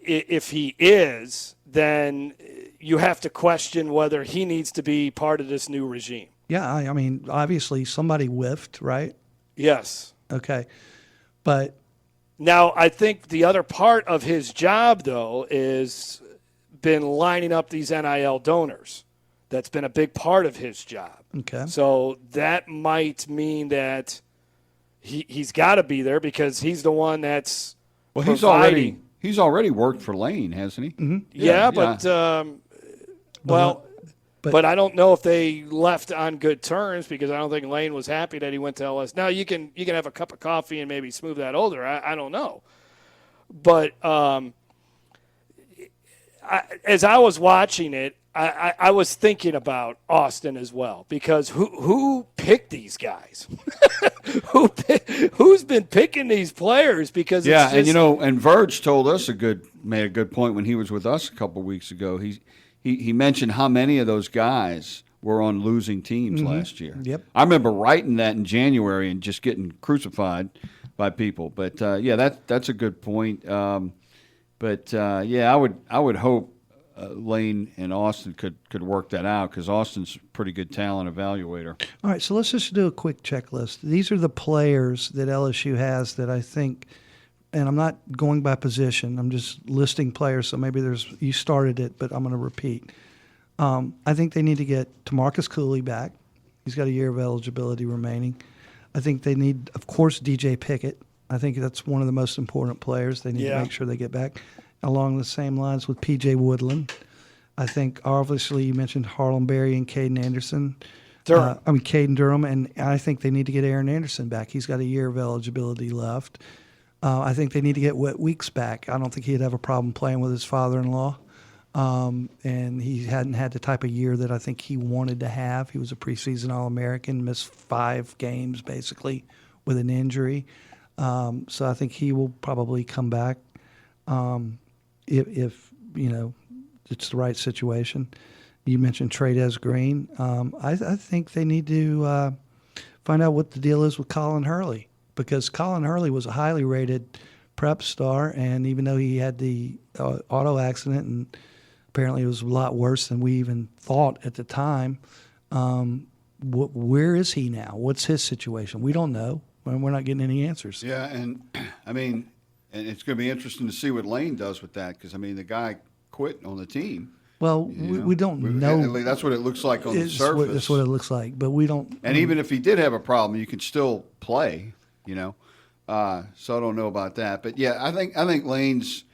if he is, then you have to question whether he needs to be part of this new regime. Yeah, I mean, obviously somebody whiffed, right? Yes. Okay. But now I think the other part of his job, though, is been lining up these NIL donors. That's been a big part of his job. Okay. So that might mean that he's got to be there, because he's the one that's providing. He's already worked for Lane, hasn't he? Mm-hmm. Yeah, but I don't know if they left on good terms, because I don't think Lane was happy that he went to LSU. Now you can have a cup of coffee and maybe smooth that over. I don't know, but as I was watching it, I was thinking about Austin as well, because who picked these guys? Who's been picking these players? Because it's just, and Verge told us made a good point when he was with us a couple of weeks ago. He mentioned how many of those guys were on losing teams last year. Yep. I remember writing that in January and just getting crucified by people. But that's a good point. I would hope Lane and Austin could work that out, because Austin's a pretty good talent evaluator. All right, so let's just do a quick checklist. These are the players that LSU has that I think, and I'm not going by position, I'm just listing players, so maybe you started it, but I'm going to repeat. I think they need to get Tamarcus Cooley back. He's got a year of eligibility remaining. I think they need, of course, DJ Pickett. I think that's one of the most important players. They need to make sure they get back. Along the same lines with P.J. Woodland. I think, obviously, you mentioned Harlem Berry and Caden Anderson. Caden Durham, and I think they need to get Aaron Anderson back. He's got a year of eligibility left. I think they need to get Wet Weeks back. I don't think he'd have a problem playing with his father-in-law. And he hadn't had the type of year that I think he wanted to have. He was a preseason All-American, missed 5 games, basically, with an injury. So I think he will probably come back. If it's the right situation. You mentioned Trey'Dez Green. I think they need to find out what the deal is with Colin Hurley, because Colin Hurley was a highly rated prep star, and even though he had the auto accident, and apparently it was a lot worse than we even thought at the time, where is he now? What's his situation? We don't know. Well, we're not getting any answers. Yeah, and I mean, and it's going to be interesting to see what Lane does with that because, I mean, the guy quit on the team. Well, we don't know. That's what it looks like on the surface. That's what it looks like, but we don't. And even if he did have a problem, you could still play, So I don't know about that. But, yeah, I think Lane's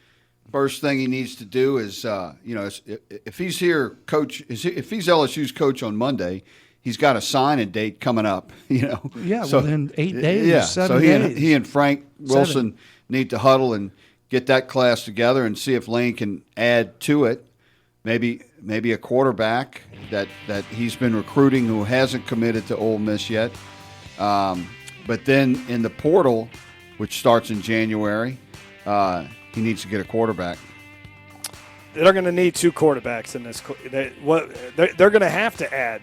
first thing he needs to do is, if he's here, if he's LSU's coach on Monday, he's got a signing date coming up, Yeah, so, within 8 days, yeah, 7 days. days. He and Frank Wilson need to huddle and get that class together and see if Lane can add to it. Maybe a quarterback that he's been recruiting who hasn't committed to Ole Miss yet. But then in the portal, which starts in January, he needs to get a quarterback. They're going to need 2 quarterbacks in this. They're going to have to add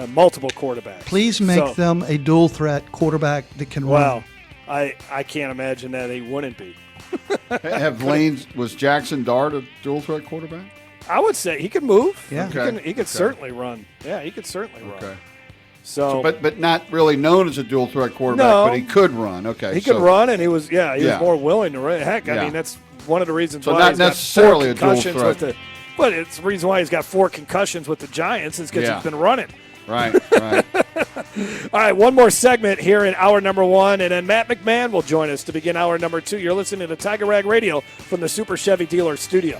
multiple quarterbacks. Please make them a dual threat quarterback that can run. Well, I can't imagine that he wouldn't be. Was Jackson Dart a dual threat quarterback? I would say he could move. Yeah, he could certainly run. Yeah, he could certainly run. Okay. So but not really known as a dual threat quarterback, but he could run. Okay, he could run, and he was more willing to run. Heck, I mean that's one of the reasons why not necessarily he's got 4 a dual threat. But it's the reason why he's got 4 concussions with the Giants is because he's been running. Right. All right, one more segment here in hour number 1, and then Matt McMahon will join us to begin hour number 2. You're listening to Tiger Rag Radio from the Super Chevy Dealer Studio.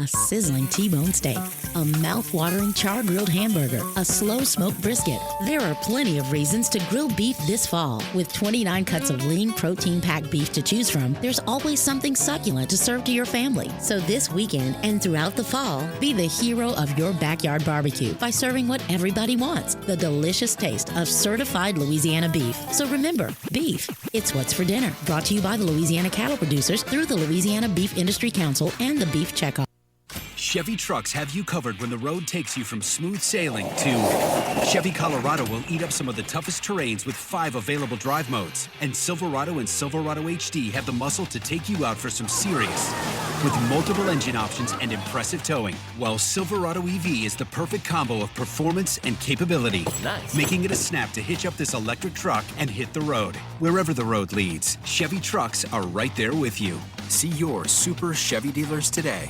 A sizzling T-bone steak, a mouth-watering char-grilled hamburger, a slow-smoked brisket. There are plenty of reasons to grill beef this fall. With 29 cuts of lean, protein-packed beef to choose from, there's always something succulent to serve to your family. So this weekend and throughout the fall, be the hero of your backyard barbecue by serving what everybody wants, the delicious taste of certified Louisiana beef. So remember, beef, it's what's for dinner. Brought to you by the Louisiana Cattle Producers through the Louisiana Beef Industry Council and the Beef Checkoff. Chevy trucks have you covered when the road takes you from smooth sailing to Chevy Colorado will eat up some of the toughest terrains with 5 available drive modes. And Silverado and Silverado HD have the muscle to take you out for some serious with multiple engine options and impressive towing. While Silverado EV is the perfect combo of performance and capability, making it a snap to hitch up this electric truck and hit the road. Wherever the road leads, Chevy trucks are right there with you. See your Super Chevy dealers today.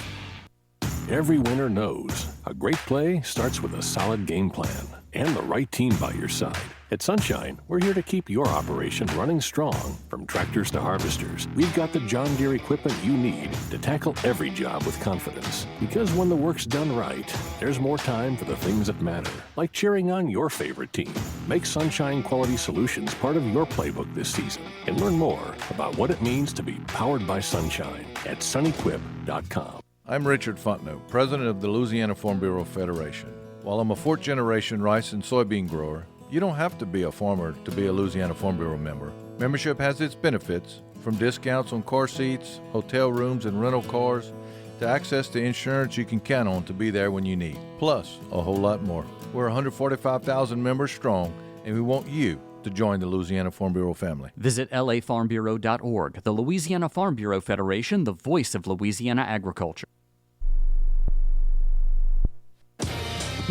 Every winner knows a great play starts with a solid game plan and the right team by your side. At Sunshine, we're here to keep your operation running strong. From tractors to harvesters, we've got the John Deere equipment you need to tackle every job with confidence. Because when the work's done right, there's more time for the things that matter, like cheering on your favorite team. Make Sunshine Quality Solutions part of your playbook this season and learn more about what it means to be powered by Sunshine at sunequip.com. I'm Richard Fontenot, president of the Louisiana Farm Bureau Federation. While I'm a 4th-generation rice and soybean grower, you don't have to be a farmer to be a Louisiana Farm Bureau member. Membership has its benefits, from discounts on car seats, hotel rooms, and rental cars, to access to insurance you can count on to be there when you need, plus a whole lot more. We're 145,000 members strong, and we want you to join the Louisiana Farm Bureau family. Visit lafarmbureau.org, the Louisiana Farm Bureau Federation, the voice of Louisiana agriculture.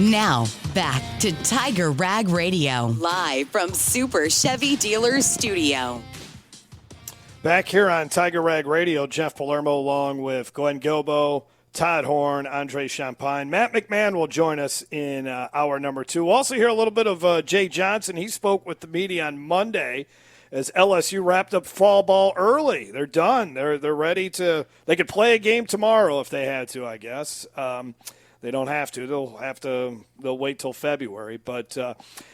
Now, back to Tiger Rag Radio, live from Super Chevy Dealers Studio. Back here on Tiger Rag Radio, Jeff Palermo along with Glenn Guilbeau, Todd Horne, Andre Champagne. Matt McMahon will join us in hour number 2. We'll also hear a little bit of Jay Johnson. He spoke with the media on Monday as LSU wrapped up fall ball early. They're done. They're ready to – they could play a game tomorrow if they had to, I guess. They don't have to. They'll wait till February. But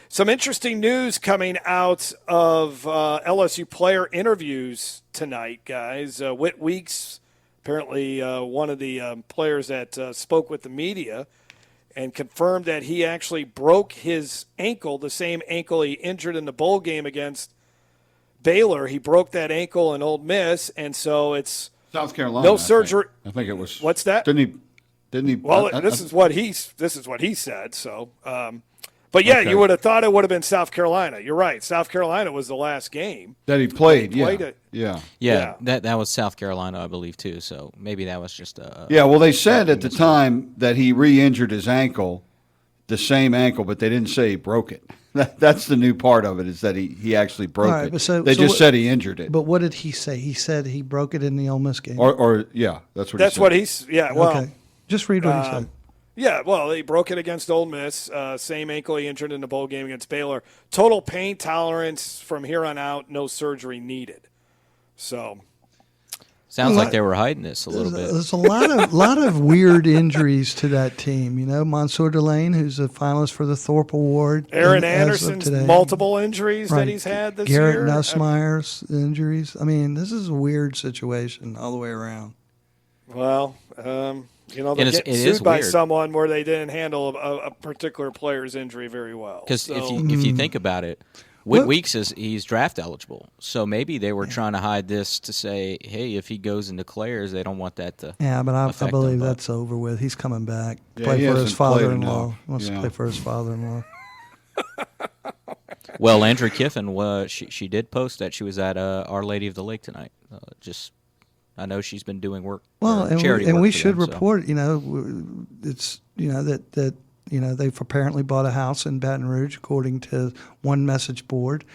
some interesting news coming out of LSU player interviews tonight, guys. Whit Weeks, apparently one of the players that spoke with the media, and confirmed that he actually broke his ankle, the same ankle he injured in the bowl game against Baylor. He broke that ankle in Ole Miss, and so it's South Carolina. No surgery. I think it was. What's that? Didn't he? Well, this is what he said. So, but yeah, okay. You would have thought it would have been South Carolina. You're right. South Carolina was the last game that he played. Yeah. That was South Carolina, I believe, too. So maybe that was just a. Yeah. Well, they said at the time that he re-injured his ankle, the same ankle, but they didn't say he broke it. That's the new part of it, is that he actually broke it. They just said he injured it. But what did he say? He said he broke it in the Ole Miss game. Or yeah, that's what he said. That's what he's, yeah, well. Okay. Just read what he said. Yeah, well, he broke it against Ole Miss. Same ankle he injured in the bowl game against Baylor. Total pain tolerance from here on out, no surgery needed. So. Sounds like they were hiding this a little bit. There's a lot of weird injuries to that team. You know, Mansour Delane, who's a finalist for the Thorpe Award. Aaron Anderson's multiple injuries that he's had this year. Garrett Nussmeier's injuries. I mean, this is a weird situation all the way around. Well, you know, they're getting sued by someone where they didn't handle a particular player's injury very well. Because if you think about it, Weeks he's draft eligible, so maybe they were trying to hide this to say, hey, if he goes and declares, they don't want that to. Yeah, but I believe that's over with. He's coming back. Play for his father-in-law. Wants to play for his father-in-law. Well, Andrew Kiffin she did post that she was at Our Lady of the Lake tonight. I know she's been doing work. Well, charity and work we for should them, report. You know, it's that. You know, they've apparently bought a house in Baton Rouge, according to one message board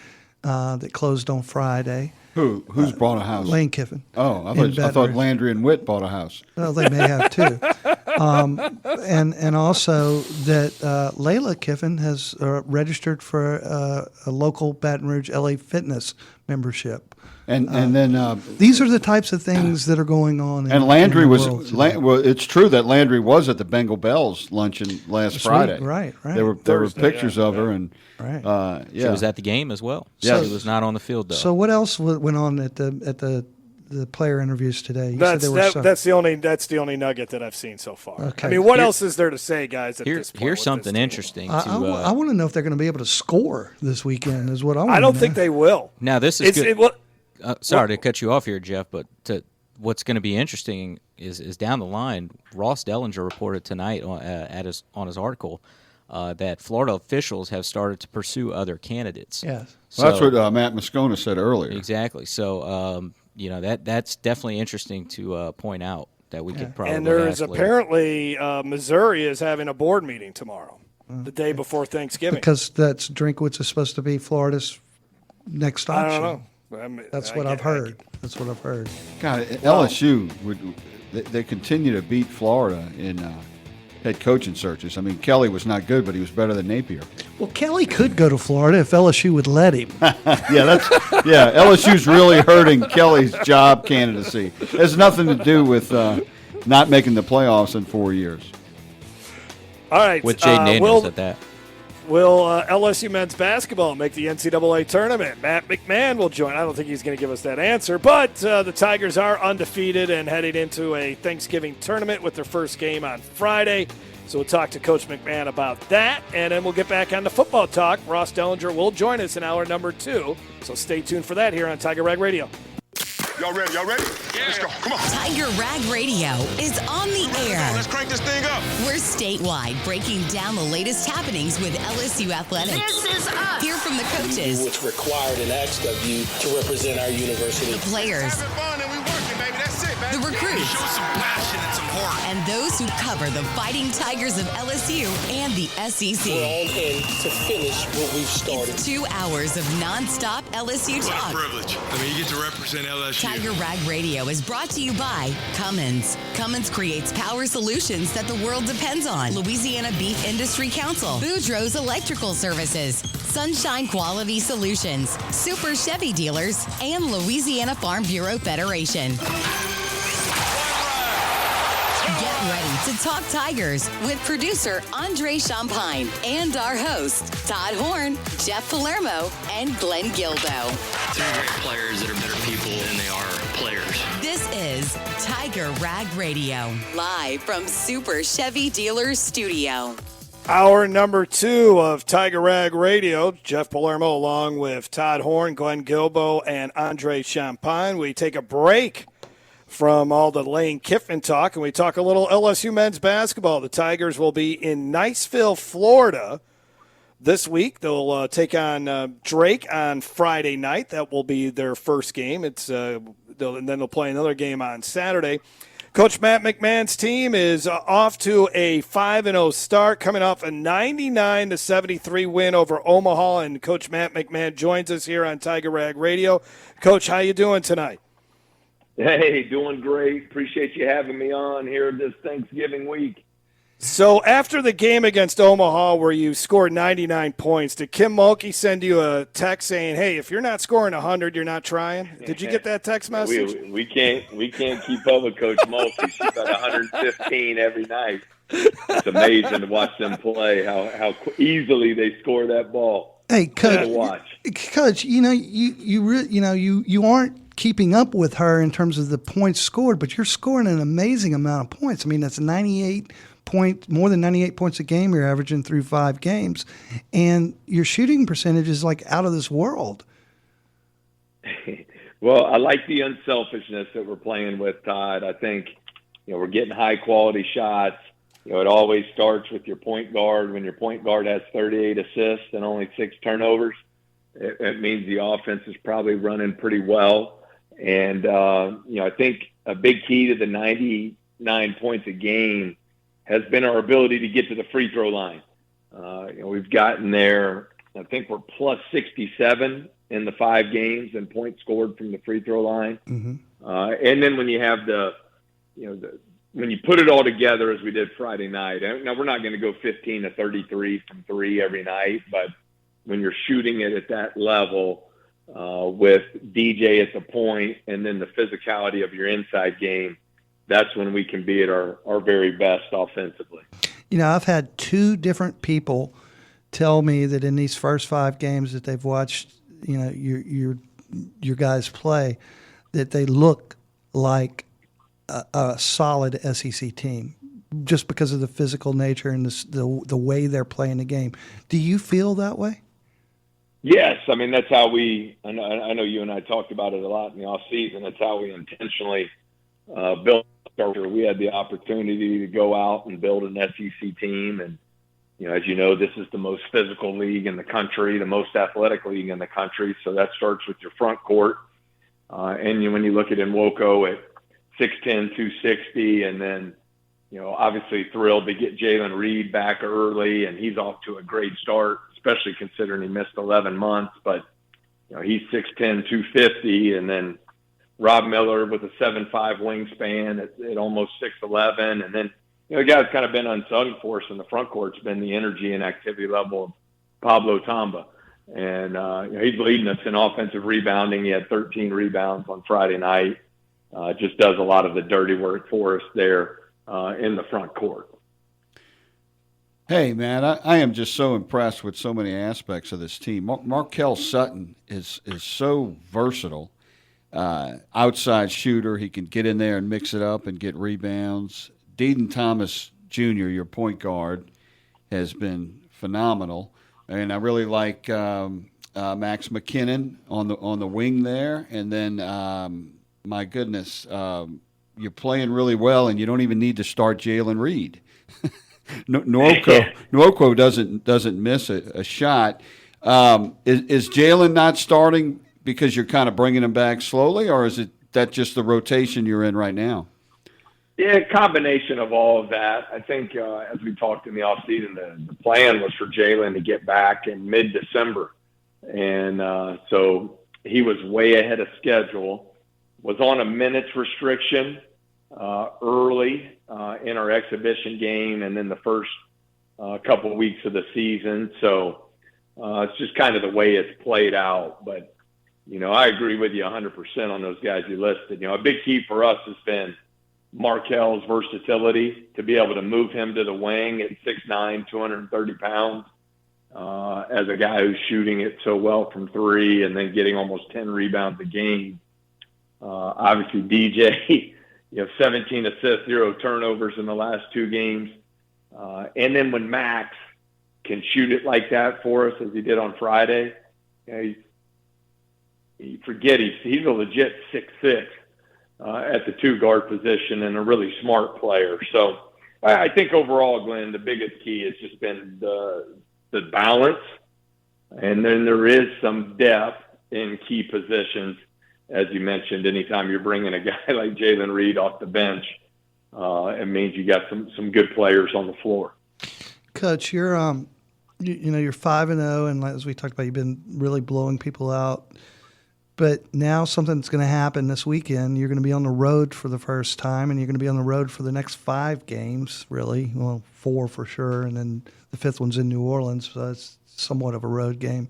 that closed on Friday. Who's bought a house? Lane Kiffin. Oh, I thought Landry and Witt bought a house. Well, they may have too. And also that Layla Kiffin has registered for a local Baton Rouge LA Fitness membership. And then these are the types of things that are going on. And Landry well, it's true that Landry was at the Bengal Bells luncheon last Friday. Right. There were pictures of her, and she was at the game as well. Yes. She was not on the field though. So what else went on at the player interviews today? That's the only nugget that I've seen so far. Okay. I mean, what else is there to say, guys? At this point here's something interesting. I want to know if they're going to be able to score this weekend. Is what I want. I don't think they will. Now this is good. Sorry to cut you off here, Jeff, but what's going to be interesting is down the line. Ross Dellenger reported tonight on his article that Florida officials have started to pursue other candidates. Yes, well, that's what Matt Moscona said earlier. Exactly. So that's definitely interesting to point out that we could probably. And there's apparently Missouri is having a board meeting tomorrow, the day before Thanksgiving, because that's Drinkwitz is supposed to be Florida's next option. I don't know. That's what I've heard. God, LSU they continue to beat Florida in head coaching searches. I mean, Kelly was not good, but he was better than Napier. Well, Kelly could go to Florida if LSU would let him. LSU's really hurting Kelly's job candidacy. It has nothing to do with not making the playoffs in 4 years. All right, with Jaden Daniels at that. Will LSU men's basketball make the NCAA tournament? Matt McMahon will join. I don't think he's going to give us that answer, but the Tigers are undefeated and heading into a Thanksgiving tournament with their first game on Friday. So we'll talk to Coach McMahon about that, and then we'll get back on the football talk. Ross Dellenger will join us in hour number 2, so stay tuned for that here on Tiger Rag Radio. Y'all ready? Yeah. Let's go. Come on. Tiger Rag Radio is on the air. Let's crank this thing up. We're statewide, breaking down the latest happenings with LSU athletics. This is us. Hear from the coaches. What's required and asked of you to represent our university. The players. Having fun and we working, baby. That's it, baby. The recruits. Show some passion and some heart. And those who cover the Fighting Tigers of LSU and the SEC. We're on in to finish what we've started. It's 2 hours of nonstop LSU talk. What a privilege. I mean, you get to represent LSU. Tiger Rag Radio is brought to you by Cummins. Cummins creates power solutions that the world depends on. Louisiana Beef Industry Council. Boudreaux's Electrical Services. Sunshine Quality Solutions. Super Chevy Dealers. And Louisiana Farm Bureau Federation. Get ready to talk Tigers with producer Andre Champagne and our hosts Todd Horne, Jeff Palermo, and Glenn Guilbeau. 3 great players that are better people than they are players. This is Tiger Rag Radio, live from Super Chevy Dealers Studio. Hour number 2 of Tiger Rag Radio. Jeff Palermo along with Todd Horne, Glenn Guilbeau, and Andre Champagne. We take a break from all the Lane Kiffin talk, and we talk a little LSU men's basketball. The Tigers will be in Niceville, Florida this week. They'll take on Drake on Friday night. That will be their first game. And then they'll play another game on Saturday. Coach Matt McMahon's team is off to a 5-0 start, coming off a 99-73 win over Omaha, and Coach Matt McMahon joins us here on Tiger Rag Radio. Coach, how you doing tonight? Hey, doing great. Appreciate you having me on here this Thanksgiving week. So after the game against Omaha where you scored 99 points, did Kim Mulkey send you a text saying, hey, if you're not scoring 100, you're not trying? Did you get that text message? We can't keep up with Coach Mulkey. She's got 115 every night. It's amazing to watch them play, how easily they score that ball. Hey, Coach, you aren't keeping up with her in terms of the points scored, but you're scoring an amazing amount of points. I mean, that's more than 98 points a game you're averaging through 5 games, and your shooting percentage is like out of this world. Well, I like the unselfishness that we're playing with, Todd. I think we're getting high quality shots. It always starts with your point guard. When your point guard has 38 assists and only 6 turnovers, it means the offense is probably running pretty well. And I think a big key to the 99 points a game has been our ability to get to the free throw line. We've gotten there. I think we're plus 67 in the 5 games and points scored from the free throw line. Mm-hmm. And then when you have when you put it all together as we did Friday night, now we're not going to go 15 to 33 from 3 every night, but when you're shooting it at that level with DJ at the point and then the physicality of your inside game, that's when we can be at our very best offensively. I've had 2 different people tell me that in these first 5 games that they've watched, your guys play, that they look like a solid SEC team just because of the physical nature and the way they're playing the game. Do you feel that way? Yes. I mean, that's how I know you and I talked about it a lot in the off season. That's how we intentionally built. We had the opportunity to go out and build an SEC team. And, as you know, this is the most physical league in the country, the most athletic league in the country. So that starts with your front court. And when you look at Nwoko at 6'10", 260, and then, obviously thrilled to get Jalen Reed back early, and he's off to a great start, especially considering he missed 11 months. But, he's 6'10", 250, and then Rob Miller with a 7'5" wingspan at almost 6'11", and then a guy that's kind of been unsung for us in the front court's been the energy and activity level of Pablo Tamba, and he's leading us in offensive rebounding. He had 13 rebounds on Friday night. Just does a lot of the dirty work for us there in the front court. Hey, man, I am just so impressed with so many aspects of this team. Markel Sutton is so versatile. Outside shooter, he can get in there and mix it up and get rebounds. Deaton Thomas Jr., your point guard, has been phenomenal, and I really like Max McKinnon on the wing there. And then, my goodness, you're playing really well, and you don't even need to start Jalen Reed. Nwoko doesn't miss a shot. Is Jalen not starting because you're kind of bringing him back slowly, or is that just the rotation you're in right now? Yeah, a combination of all of that. I think as we talked in the offseason, the plan was for Jalen to get back in mid-December. And so he was way ahead of schedule, was on a minutes restriction early in our exhibition game and then the first couple of weeks of the season. So it's just kind of the way it's played out. But I agree with you 100% on those guys you listed. A big key for us has been Markel's versatility to be able to move him to the wing at 6'9", 230 pounds, as a guy who's shooting it so well from 3 and then getting almost 10 rebounds a game. Obviously, DJ, 17 assists, 0 turnovers in the last 2 games. And then when Max can shoot it like that for us, as he did on Friday, you forget he's a legit 6'6", at the 2 guard position and a really smart player. So I think overall, Glenn, the biggest key has just been the balance. And then there is some depth in key positions. As you mentioned, anytime you're bringing a guy like Jalen Reed off the bench, it means you got some good players on the floor. Coach, you're you're 5-0, and as we talked about, you've been really blowing people out. But now something's going to happen this weekend. You're going to be on the road for the first time, and you're going to be on the road for the next 5 games, really. Well, 4 for sure, and then the 5th one's in New Orleans, so that's somewhat of a road game.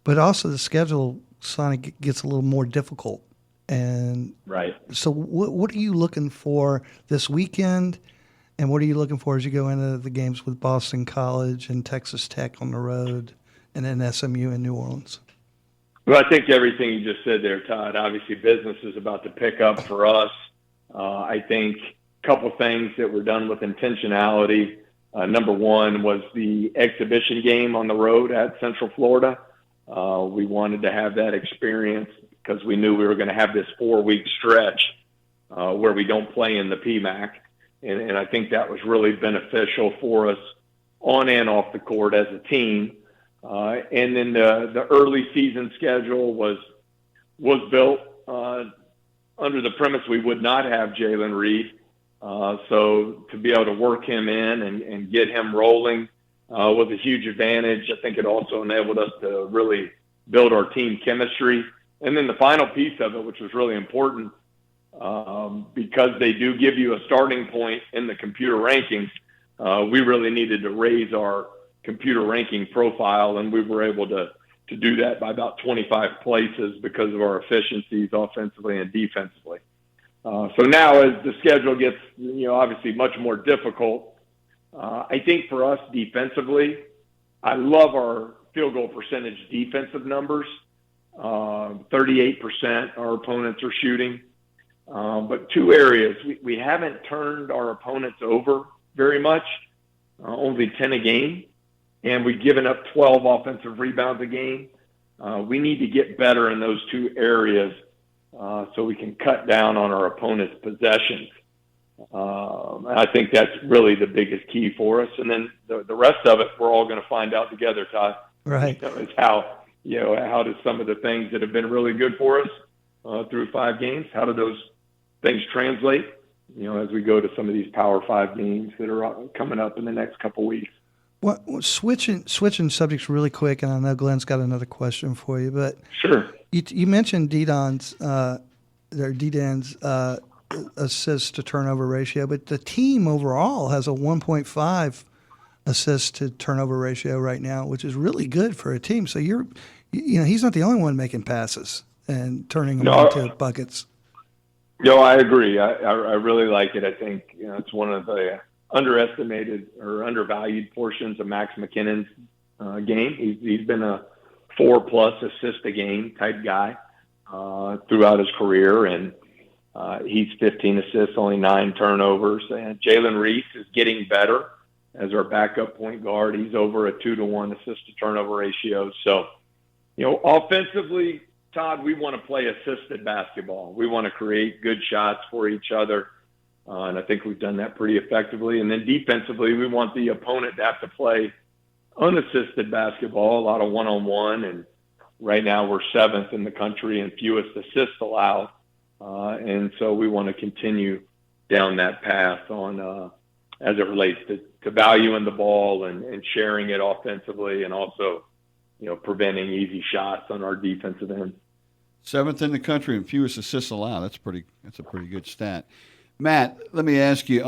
But also the schedule kind of gets a little more difficult. And right. So what are you looking for this weekend, and what are you looking for as you go into the games with Boston College and Texas Tech on the road, and then SMU in New Orleans? Well, I think everything you just said there, Todd. Obviously, business is about to pick up for us. I think a couple things that were done with intentionality. Number one was the exhibition game on the road at Central Florida. We wanted to have that experience because we knew we were going to have this 4-week stretch where we don't play in the PMAC. And I think that was really beneficial for us on and off the court as a team. And then the early season schedule was built under the premise we would not have Jalen Reed. So to be able to work him in and get him rolling was a huge advantage. I think it also enabled us to really build our team chemistry. And then the final piece of it, which was really important, because they do give you a starting point in the computer rankings, we really needed to raise our computer ranking profile, and we were able to do that by about 25 places because of our efficiencies offensively and defensively. So now as the schedule gets, obviously much more difficult, I think for us defensively, I love our field goal percentage defensive numbers. 38% our opponents are shooting. But 2 areas, we haven't turned our opponents over very much, only 10 a game. And we've given up 12 offensive rebounds a game. We need to get better in those 2 areas so we can cut down on our opponent's possessions. I think that's really the biggest key for us. And then the rest of it, we're all going to find out together, Todd. Right. Is how does some of the things that have been really good for us through 5 games, how do those things translate, as we go to some of these Power 5 games that are coming up in the next couple weeks. Well, switching subjects really quick, and I know Glenn's got another question for you, but sure. You mentioned Dedan's assist to turnover ratio, but the team overall has a 1.5 assist to turnover ratio right now, which is really good for a team. So he's not the only one making passes and turning them into buckets. No, I agree. I really like it. I think it's one of the underestimated or undervalued portions of Max McKinnon's game. He's been a 4+ assist a game type guy throughout his career, and he's 15 assists, only 9 turnovers. And Jalen Reese is getting better as our backup point guard. He's over a 2-to-1 assist to turnover ratio. So, offensively, Todd, we want to play assisted basketball. We want to create good shots for each other. And I think we've done that pretty effectively. And then defensively, we want the opponent to have to play unassisted basketball, a lot of one-on-one. And right now we're 7th in the country in fewest assists allowed. And so we want to continue down that path on as it relates to valuing the ball and sharing it offensively, and also, preventing easy shots on our defensive end. 7th in the country in fewest assists allowed. That's a pretty good stat. Matt, let me ask you,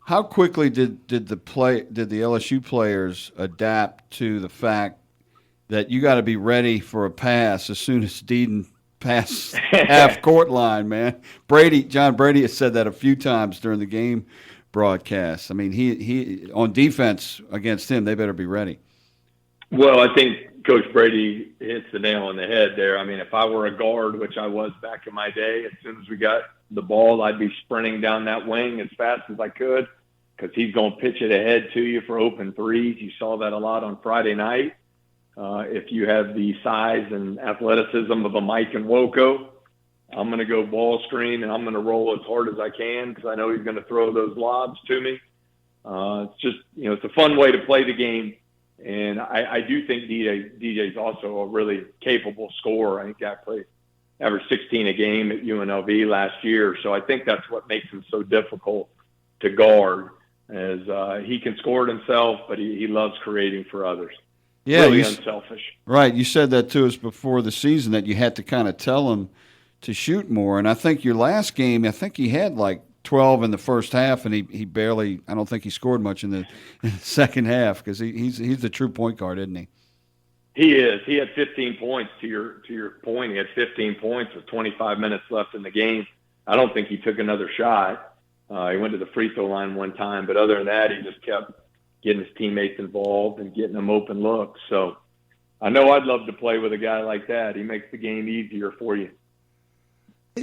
how quickly did the LSU players adapt to the fact that you got to be ready for a pass as soon as Dedan passed half court line, man? John Brady has said that a few times during the game broadcast. I mean, he on defense against him, they better be ready. Well, I think Coach Brady hits the nail on the head there. I mean, if I were a guard, which I was back in my day, as soon as we got the ball, I'd be sprinting down that wing as fast as I could, because he's going to pitch it ahead to you for open threes. You saw that a lot on Friday night. If you have the size and athleticism of a Mike and Woko, I'm going to go ball screen and I'm going to roll as hard as I can because I know he's going to throw those lobs to me. It's just, it's a fun way to play the game. And I do think DJ's also a really capable scorer. I think that averaged 16 a game at UNLV last year. So I think that's what makes him so difficult to guard, as he can score it himself, but he loves creating for others. Yeah, really unselfish. Right. You said that to us before the season, that you had to kind of tell him to shoot more. And I think your last game, I think he had like 12 in the first half, and he barely, I don't think he scored much in the second half, because he's the true point guard, isn't he? He is. He had 15 points. To your point, he had 15 points with 25 minutes left in the game. I don't think he took another shot. He went to the free throw line one time, but other than that, he just kept getting his teammates involved and getting them open looks. So I know I'd love to play with a guy like that. He makes the game easier for you.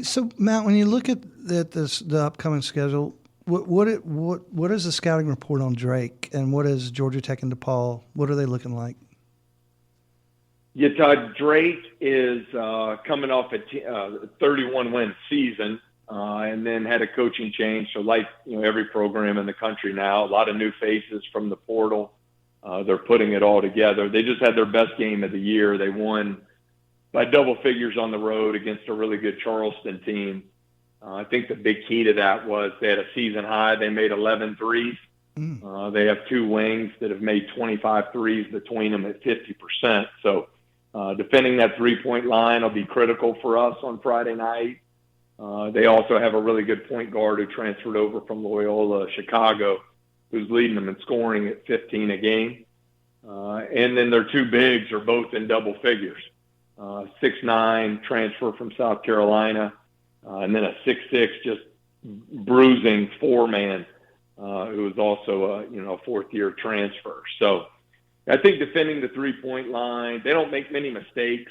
So, Matt, when you look at the upcoming schedule, what is the scouting report on Drake, and what is Georgia Tech and DePaul? What are they looking like? Yeah, Todd, Drake is coming off a 31-win season, and then had a coaching change. So, like every program in the country now, a lot of new faces from the portal. They're putting it all together. They just had their best game of the year. They won by double figures on the road against a really good Charleston team. I think the big key to that was they had a season high. They made 11 threes. They have two wings that have made 25 threes between them at 50%. So defending that three-point line will be critical for us on Friday night. They also have a really good point guard who transferred over from Loyola Chicago, who's leading them in scoring at 15 a game. And then their two bigs are both in double figures. 6'9", transfer from South Carolina, and then a 6'6", just bruising four-man, who is also a fourth-year transfer. So I think defending the three-point line, they don't make many mistakes.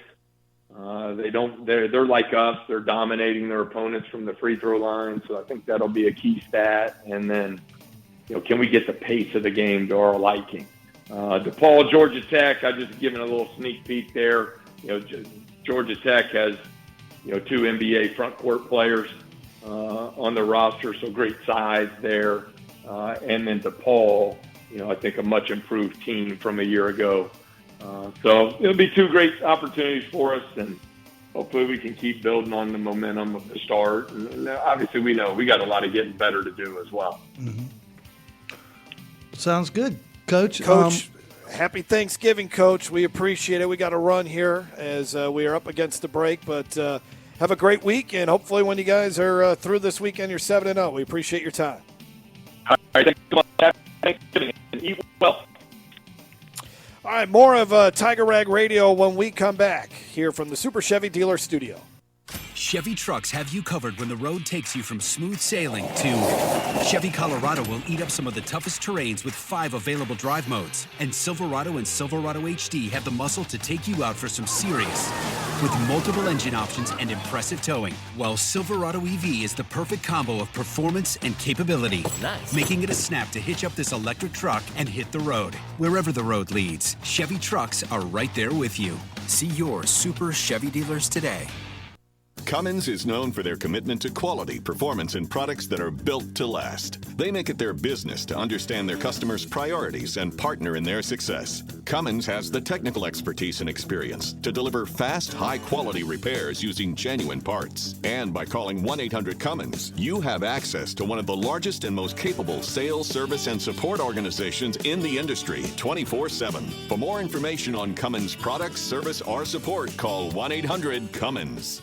They're like us. They're dominating their opponents from the free throw line. So I think that'll be a key stat. And then, can we get the pace of the game to our liking? DePaul, Georgia Tech, I've just given a little sneak peek there. Georgia Tech has, two NBA front court players on the roster, so great size there. And then DePaul, I think a much improved team from a year ago. So it'll be two great opportunities for us, and hopefully we can keep building on the momentum of the start. And obviously, we know we got a lot of getting better to do as well. Mm-hmm. Sounds good, Coach. Happy Thanksgiving, Coach. We appreciate it. We got to run here as we are up against the break, but have a great week, and hopefully when you guys are through this weekend, you're 7-0. We appreciate your time. All right, thanks so much. Happy Thanksgiving, and eat well. All right, more of Tiger Rag Radio when we come back here from the Super Chevy Dealer Studio. Chevy trucks have you covered when the road takes you from smooth sailing to Chevy Colorado will eat up some of the toughest terrains with 5 available drive modes. And Silverado and Silverado HD have the muscle to take you out for some serious with multiple engine options and impressive towing. While Silverado EV is the perfect combo of performance and capability, making it a snap to hitch up this electric truck and hit the road. Wherever the road leads, Chevy trucks are right there with you. See your Super Chevy dealers today. Cummins is known for their commitment to quality, performance, and products that are built to last. They make it their business to understand their customers' priorities and partner in their success. Cummins has the technical expertise and experience to deliver fast, high-quality repairs using genuine parts. And by calling 1-800-CUMMINS, you have access to one of the largest and most capable sales, service, and support organizations in the industry 24/7. For more information on Cummins products, service, or support, call 1-800-CUMMINS.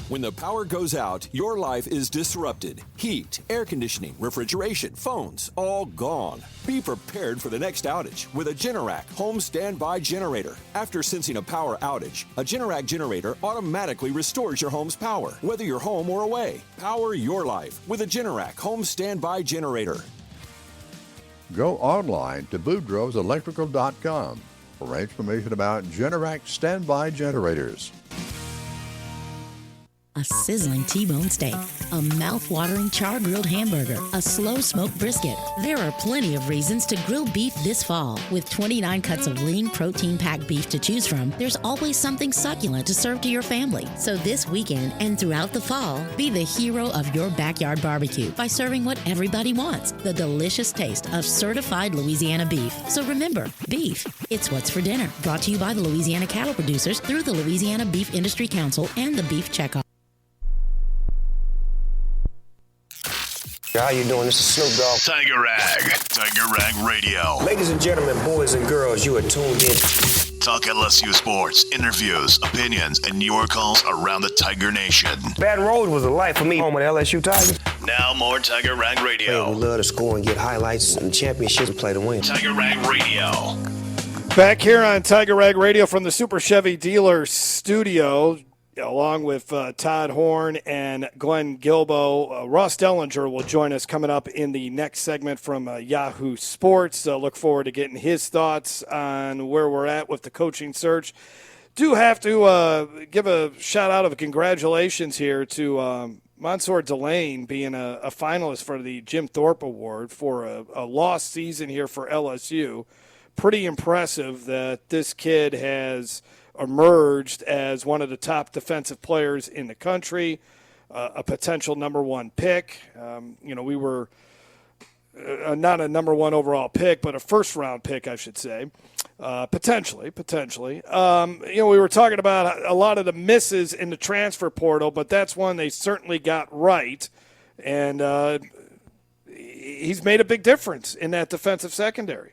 When the power goes out, your life is disrupted. Heat, air conditioning, refrigeration, phones, all gone. Be prepared for the next outage with a Generac home standby generator. After sensing a power outage, a Generac generator automatically restores your home's power, whether you're home or away. Power your life with a Generac home standby generator. Go online to boudreauxelectrical.com for information about Generac standby generators. a sizzling T-bone steak, a mouth-watering char-grilled hamburger, a slow-smoked brisket. There are plenty of reasons to grill beef this fall. With 29 cuts of lean, protein-packed beef to choose from, there's always something succulent to serve to your family. So this weekend and throughout the fall, be the hero of your backyard barbecue by serving what everybody wants, the delicious taste of certified Louisiana beef. So remember, beef, it's what's for dinner. Brought to you by the Louisiana Cattle Producers through the Louisiana Beef Industry Council and the Beef Checkoff. How you doing? This is Snoop Dogg. Tiger Rag Radio. Ladies and gentlemen, boys and girls, you are tuned in. Talk LSU sports, interviews, opinions, and your calls around the Tiger Nation. Baton Rouge was a life for me, home with LSU Tigers. Now more Tiger Rag Radio. We love to score and get highlights and championships and play to win. Tiger Rag Radio. Back here on Tiger Rag Radio from the Super Chevy Dealer Studio, along with Todd Horne and Glenn Guilbeau. Ross Dellenger will join us coming up in the next segment from Yahoo Sports. Look forward to getting his thoughts on where we're at with the coaching search. Do have to give a shout-out of congratulations here to Mansour Delane being a finalist for the Jim Thorpe Award for a lost season here for LSU. Pretty impressive that this kid has emerged as one of the top defensive players in the country, a potential number one pick. We were not a number one overall pick, but a first-round pick, I should say, potentially. We were talking about a lot of the misses in the transfer portal, but that's one they certainly got right, and he's made a big difference in that defensive secondary.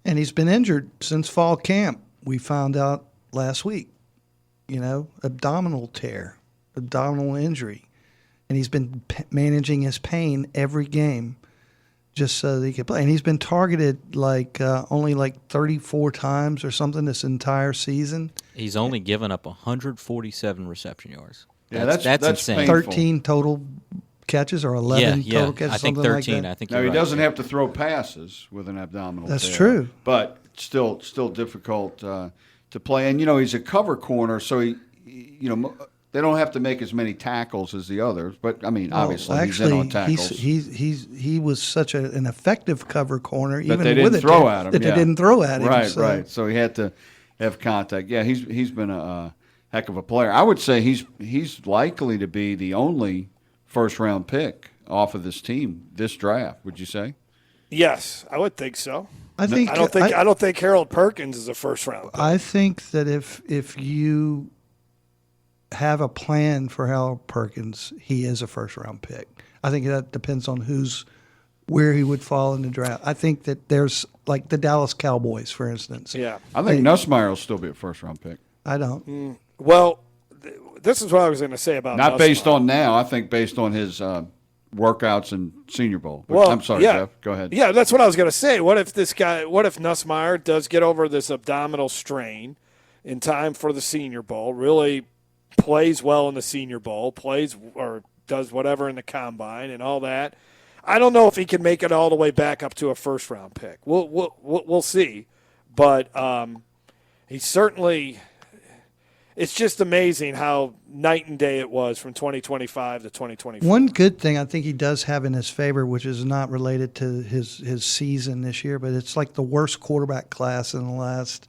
And he's been injured since fall camp. We found out last week, abdominal tear, abdominal injury. And he's been managing his pain every game just so that he could play. And he's been targeted only 34 times or something this entire season. He's only given up 147 reception yards. Yeah, that's insane. Painful. 13 total catches or 11 total catches, I think something 13. like that. I think now, he right. doesn't have to throw passes with an abdominal That's tear. true. But still difficult to play. And, he's a cover corner, so they don't have to make as many tackles as the others. But, obviously, he's in on tackles. He was such an effective cover corner, even they with didn't it throw at him. That they didn't throw at him. Right. So he had to have contact. Yeah, he's been a heck of a player. I would say he's likely to be the only first-round pick off of this team, this draft, would you say? Yes, I would think so. I don't think Harold Perkins is a first-round pick. I think that if you have a plan for Harold Perkins, he is a first-round pick. I think that depends on where he would fall in the draft. I think that there's like the Dallas Cowboys, for instance. Yeah, I think Nussmeier will still be a first-round pick. I don't. Well, this is what I was going to say about not Nussmeier. based on now. I think based on his workouts in Senior Bowl. Well, I'm sorry, yeah. Jeff. Go ahead. Yeah, that's what I was going to say. What if Nussmeier does get over this abdominal strain in time for the Senior Bowl, really plays well in the Senior Bowl, plays or does whatever in the combine and all that? I don't know if he can make it all the way back up to a first-round pick. We'll see. But he certainly – it's just amazing how night and day it was from 2025 to 2024. One good thing I think he does have in his favor, which is not related to his season this year, but it's like the worst quarterback class in the last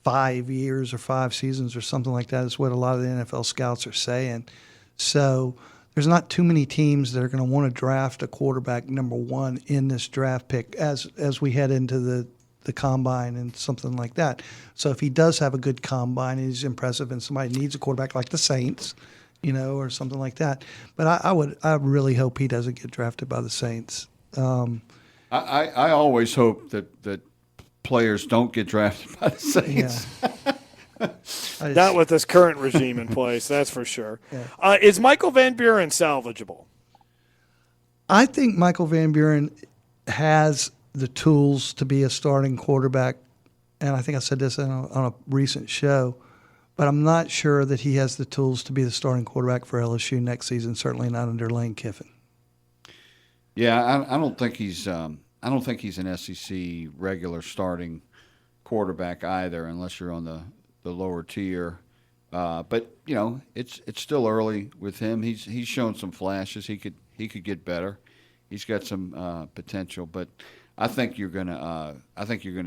5 years or 5 seasons or something like that is what a lot of the NFL scouts are saying. So there's not too many teams that are going to want to draft a quarterback number one in this draft pick as we head into the combine and something like that. So if he does have a good combine and he's impressive and somebody needs a quarterback like the Saints, or something like that. But I really hope he doesn't get drafted by the Saints. I always hope that players don't get drafted by the Saints. Yeah. Not with this current regime in place, that's for sure. Yeah. Is Michael Van Buren salvageable? I think Michael Van Buren has the tools to be a starting quarterback, and I think I said this on a recent show, but I'm not sure that he has the tools to be the starting quarterback for LSU next season. Certainly not under Lane Kiffin. Yeah, I don't think he's an SEC regular starting quarterback either, unless you're on the lower tier. But it's still early with him. He's shown some flashes. He could get better. He's got some potential, but I think you're gonna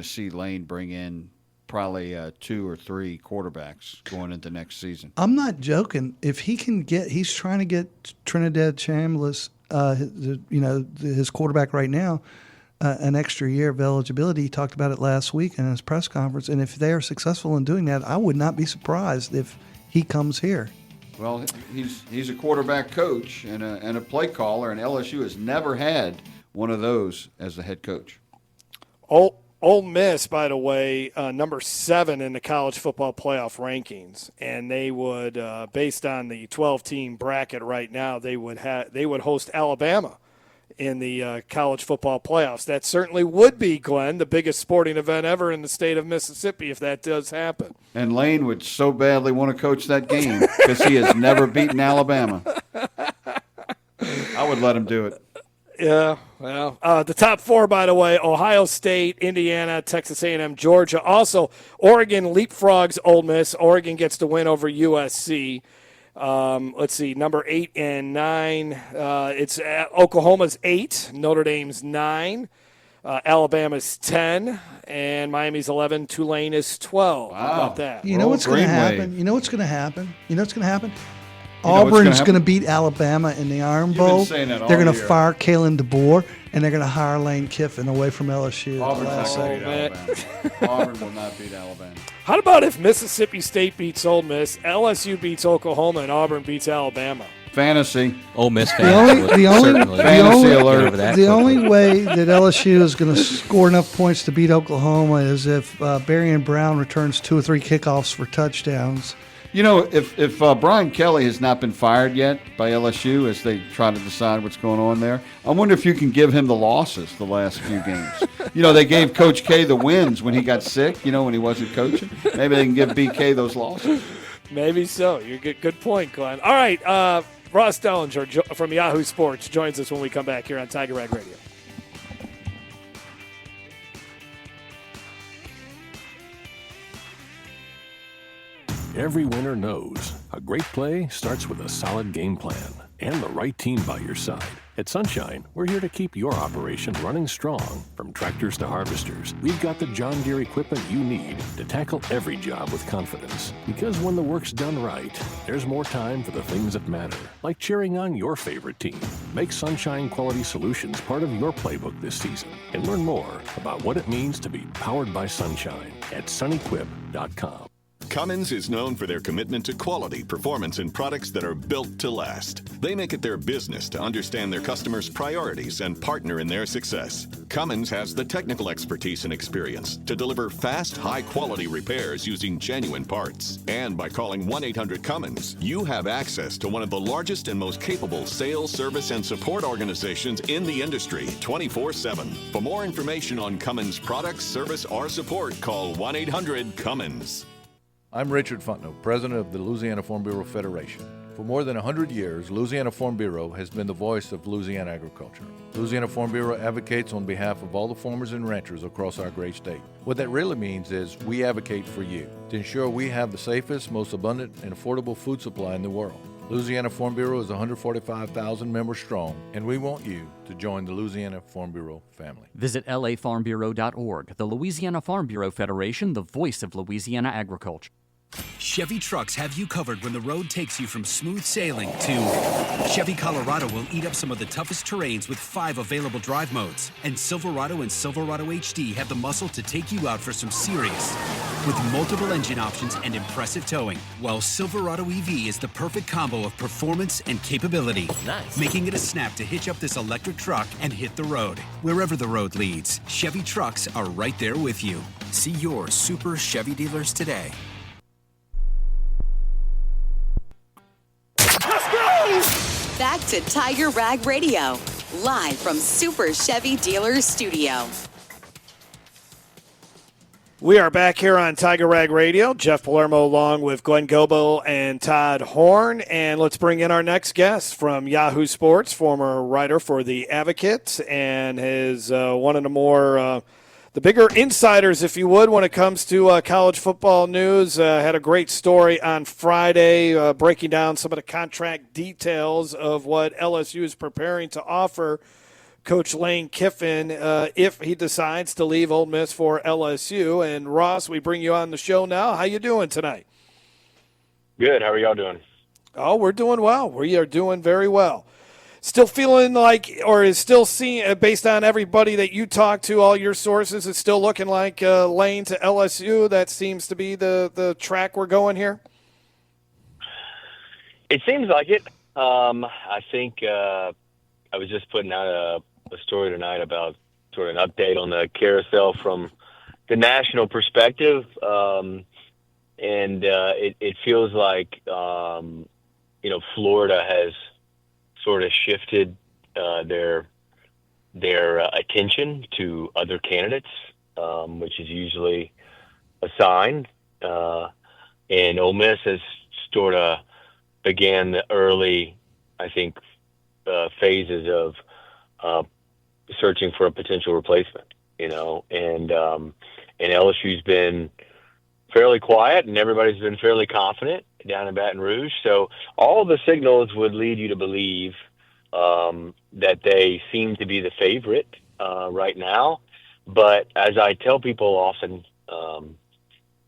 see Lane bring in probably 2 or 3 quarterbacks going into next season. I'm not joking. If he can he's trying to get Trinidad Chambliss, his quarterback right now, an extra year of eligibility. He talked about it last week in his press conference, and if they are successful in doing that, I would not be surprised if he comes here. Well, he's a quarterback coach and a play caller, and LSU has never had one of those as the head coach. Ole Miss, by the way, number 7 in the college football playoff rankings, and they would, based on the 12-team bracket right now, they would host Alabama in the college football playoffs. That certainly would be, Glenn, the biggest sporting event ever in the state of Mississippi if that does happen. And Lane would so badly want to coach that game because he has never beaten Alabama. I would let him do it. Yeah, well, the top 4, by the way, Ohio State, Indiana, Texas A&M, Georgia. Also, Oregon leapfrogs Ole Miss. Oregon gets the win over USC. Let's see, number 8 and 9. It's Oklahoma's 8, Notre Dame's 9, Alabama's 10, and Miami's 11. Tulane is 12. Wow. How about that? You know what's going to happen? Auburn's going to beat Alabama in the Iron Bowl. They're going to fire Kalen DeBoer, and they're going to hire Lane Kiffin away from LSU. Auburn will not beat Alabama. How about if Mississippi State beats Ole Miss, LSU beats Oklahoma, and Auburn beats Alabama? Fantasy. Ole Miss The only way that LSU is going to score enough points to beat Oklahoma is if Berrien Brown returns 2 or 3 kickoffs for touchdowns. If Brian Kelly has not been fired yet by LSU as they try to decide what's going on there, I wonder if you can give him the losses the last few games. They gave Coach K the wins when he got sick, when he wasn't coaching. Maybe they can give BK those losses. Maybe so. You get good point, Glenn. All right, Ross Dellenger from Yahoo Sports joins us when we come back here on Tiger Rag Radio. Every winner knows a great play starts with a solid game plan and the right team by your side. At Sunshine, we're here to keep your operation running strong. From tractors to harvesters, we've got the John Deere equipment you need to tackle every job with confidence. Because when the work's done right, there's more time for the things that matter, like cheering on your favorite team. Make Sunshine Quality Solutions part of your playbook this season and learn more about what it means to be powered by Sunshine at sunequip.com. Cummins is known for their commitment to quality, performance, and products that are built to last. They make it their business to understand their customers' priorities and partner in their success. Cummins has the technical expertise and experience to deliver fast, high-quality repairs using genuine parts. And by calling 1-800-CUMMINS, you have access to one of the largest and most capable sales, service, and support organizations in the industry 24/7. For more information on Cummins products, service, or support, call 1-800-CUMMINS. I'm Richard Fontenot, president of the Louisiana Farm Bureau Federation. For more than 100 years, Louisiana Farm Bureau has been the voice of Louisiana agriculture. Louisiana Farm Bureau advocates on behalf of all the farmers and ranchers across our great state. What that really means is we advocate for you to ensure we have the safest, most abundant, and affordable food supply in the world. Louisiana Farm Bureau is 145,000 members strong, and we want you to join the Louisiana Farm Bureau family. Visit lafarmbureau.org. The Louisiana Farm Bureau Federation, the voice of Louisiana agriculture. Chevy trucks have you covered when the road takes you from smooth sailing to Chevy Colorado will eat up some of the toughest terrains with 5 available drive modes. And Silverado and Silverado HD have the muscle to take you out for some serious with multiple engine options and impressive towing. While Silverado EV is the perfect combo of performance and capability, making it a snap to hitch up this electric truck and hit the road. Wherever the road leads, Chevy trucks are right there with you. See your Super Chevy dealers today. Back to Tiger Rag Radio, live from Super Chevy Dealers Studio. We are back here on Tiger Rag Radio. Jeff Palermo along with Glenn Guilbeau and Todd Horne. And let's bring in our next guest from Yahoo Sports, former writer for The Advocate, and his one of the the bigger insiders, if you would, when it comes to college football news. Had a great story on Friday breaking down some of the contract details of what LSU is preparing to offer Coach Lane Kiffin if he decides to leave Ole Miss for LSU. And, Ross, we bring you on the show now. How you doing tonight? Good. How are y'all doing? Oh, we're doing well. We are doing very well. Still feeling like, or is still seeing, based on everybody that you talk to, all your sources, it's still looking like Lane to LSU. That seems to be the track we're going here. It seems like it. I think I was just putting out a story tonight about sort of an update on the carousel from the national perspective. And it feels like, Florida has sort of shifted their attention to other candidates, which is usually a sign. And Ole Miss has sort of began the early, I think, phases of searching for a potential replacement, and LSU's been fairly quiet, and everybody's been fairly confident down in Baton Rouge. So all the signals would lead you to believe that they seem to be the favorite right now. But as I tell people often,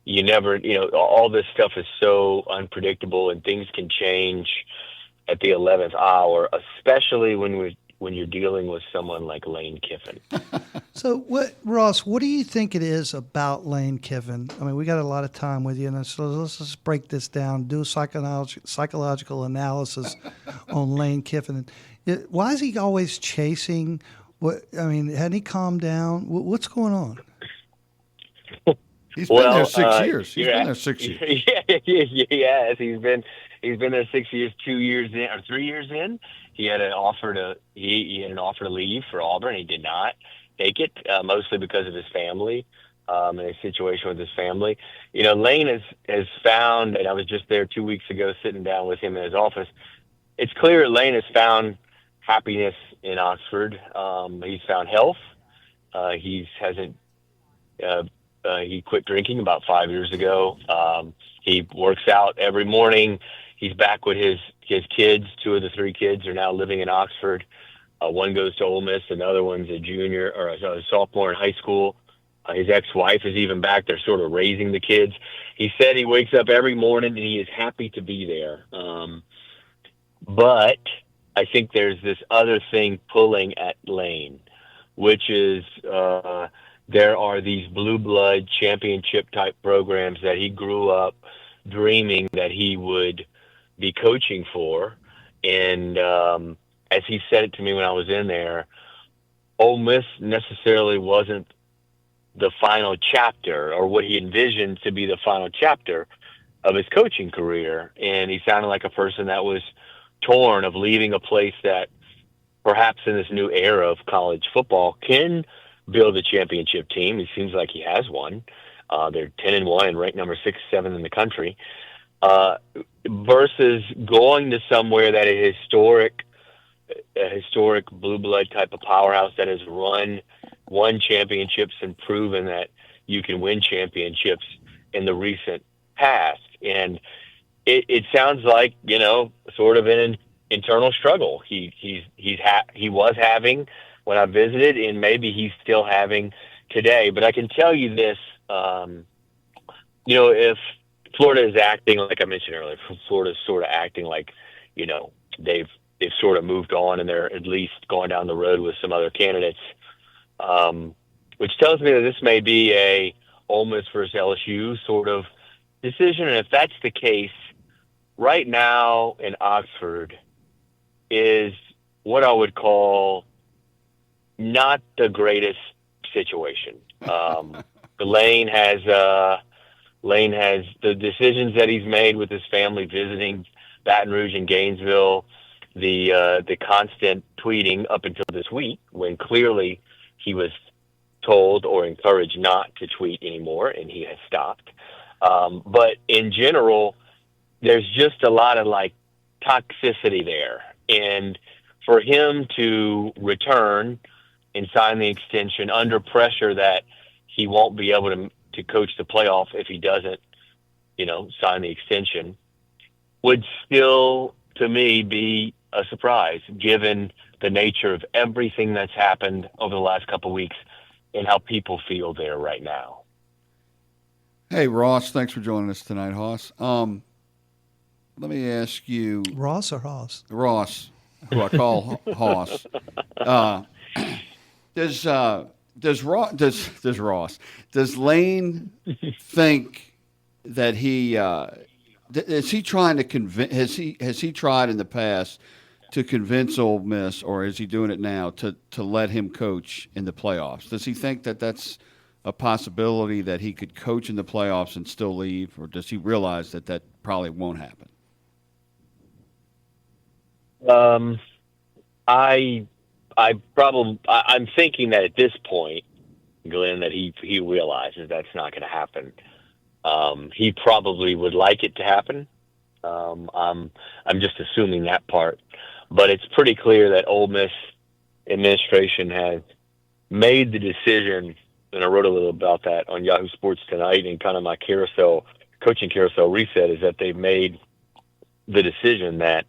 you never, all this stuff is so unpredictable, and things can change at the 11th hour, especially when you're dealing with someone like Lane Kiffin. So, Ross, what do you think it is about Lane Kiffin? I mean, we got a lot of time with you, and so let's just break this down, do a psychological analysis on Lane Kiffin. Why is he always chasing? Hadn't he calmed down? What's going on? He's been there 6 years. He's been there 6 years. Yes, he's been there 6 years, 2 years in, or 3 years in. He had an offer to leave for Auburn. He did not take it, mostly because of his family and his situation with his family. Lane has found, and I was just there 2 weeks ago sitting down with him in his office. It's clear Lane has found happiness in Oxford. He's found health. He quit drinking about 5 years ago. He works out every morning. He's back with his kids. 2 of the 3 kids are now living in Oxford. One goes to Ole Miss. Another one's a sophomore in high school. His ex-wife is even back. They're sort of raising the kids. He said he wakes up every morning and he is happy to be there. But I think there's this other thing pulling at Lane, which is there are these blue blood championship type programs that he grew up dreaming that he would be coaching for. And as he said it to me when I was in there, Ole Miss necessarily wasn't the final chapter, or what he envisioned to be the final chapter of his coaching career. And he sounded like a person that was torn of leaving a place that perhaps in this new era of college football can build a championship team. He seems like he has one. They're 10-1 and ranked number 6, 7 in the country. Versus going to somewhere that is a historic blue blood type of powerhouse that has won championships and proven that you can win championships in the recent past. And it sounds like, sort of an internal struggle he was having when I visited, and maybe he's still having today. But I can tell you this, if Florida is acting, like I mentioned earlier, Florida's sort of acting like, they've sort of moved on and they're at least going down the road with some other candidates, which tells me that this may be a Ole Miss versus LSU sort of decision. And if that's the case, right now in Oxford is what I would call not the greatest situation. Lane has the decisions that he's made with his family visiting Baton Rouge and Gainesville, the constant tweeting up until this week, when clearly he was told or encouraged not to tweet anymore, and he has stopped. But in general, there's just a lot of toxicity there. And for him to return and sign the extension under pressure that he won't be able to coach the playoff if he doesn't, sign the extension, would still, to me, be a surprise given the nature of everything that's happened over the last couple of weeks and how people feel there right now. Hey, Ross, thanks for joining us tonight, Hoss. Let me ask you, Ross or Hoss? Ross, who I call Hoss. Does Lane think that he is he trying to convince? Has he tried in the past to convince Ole Miss, or is he doing it now to let him coach in the playoffs? Does he think that that's a possibility that he could coach in the playoffs and still leave, or does he realize that probably won't happen? I'm thinking that at this point, Glenn, that he realizes that's not going to happen. He probably would like it to happen. I'm just assuming that part, but it's pretty clear that Ole Miss administration has made the decision, and I wrote a little about that on Yahoo Sports tonight, and kind of my coaching carousel reset is that they've made the decision that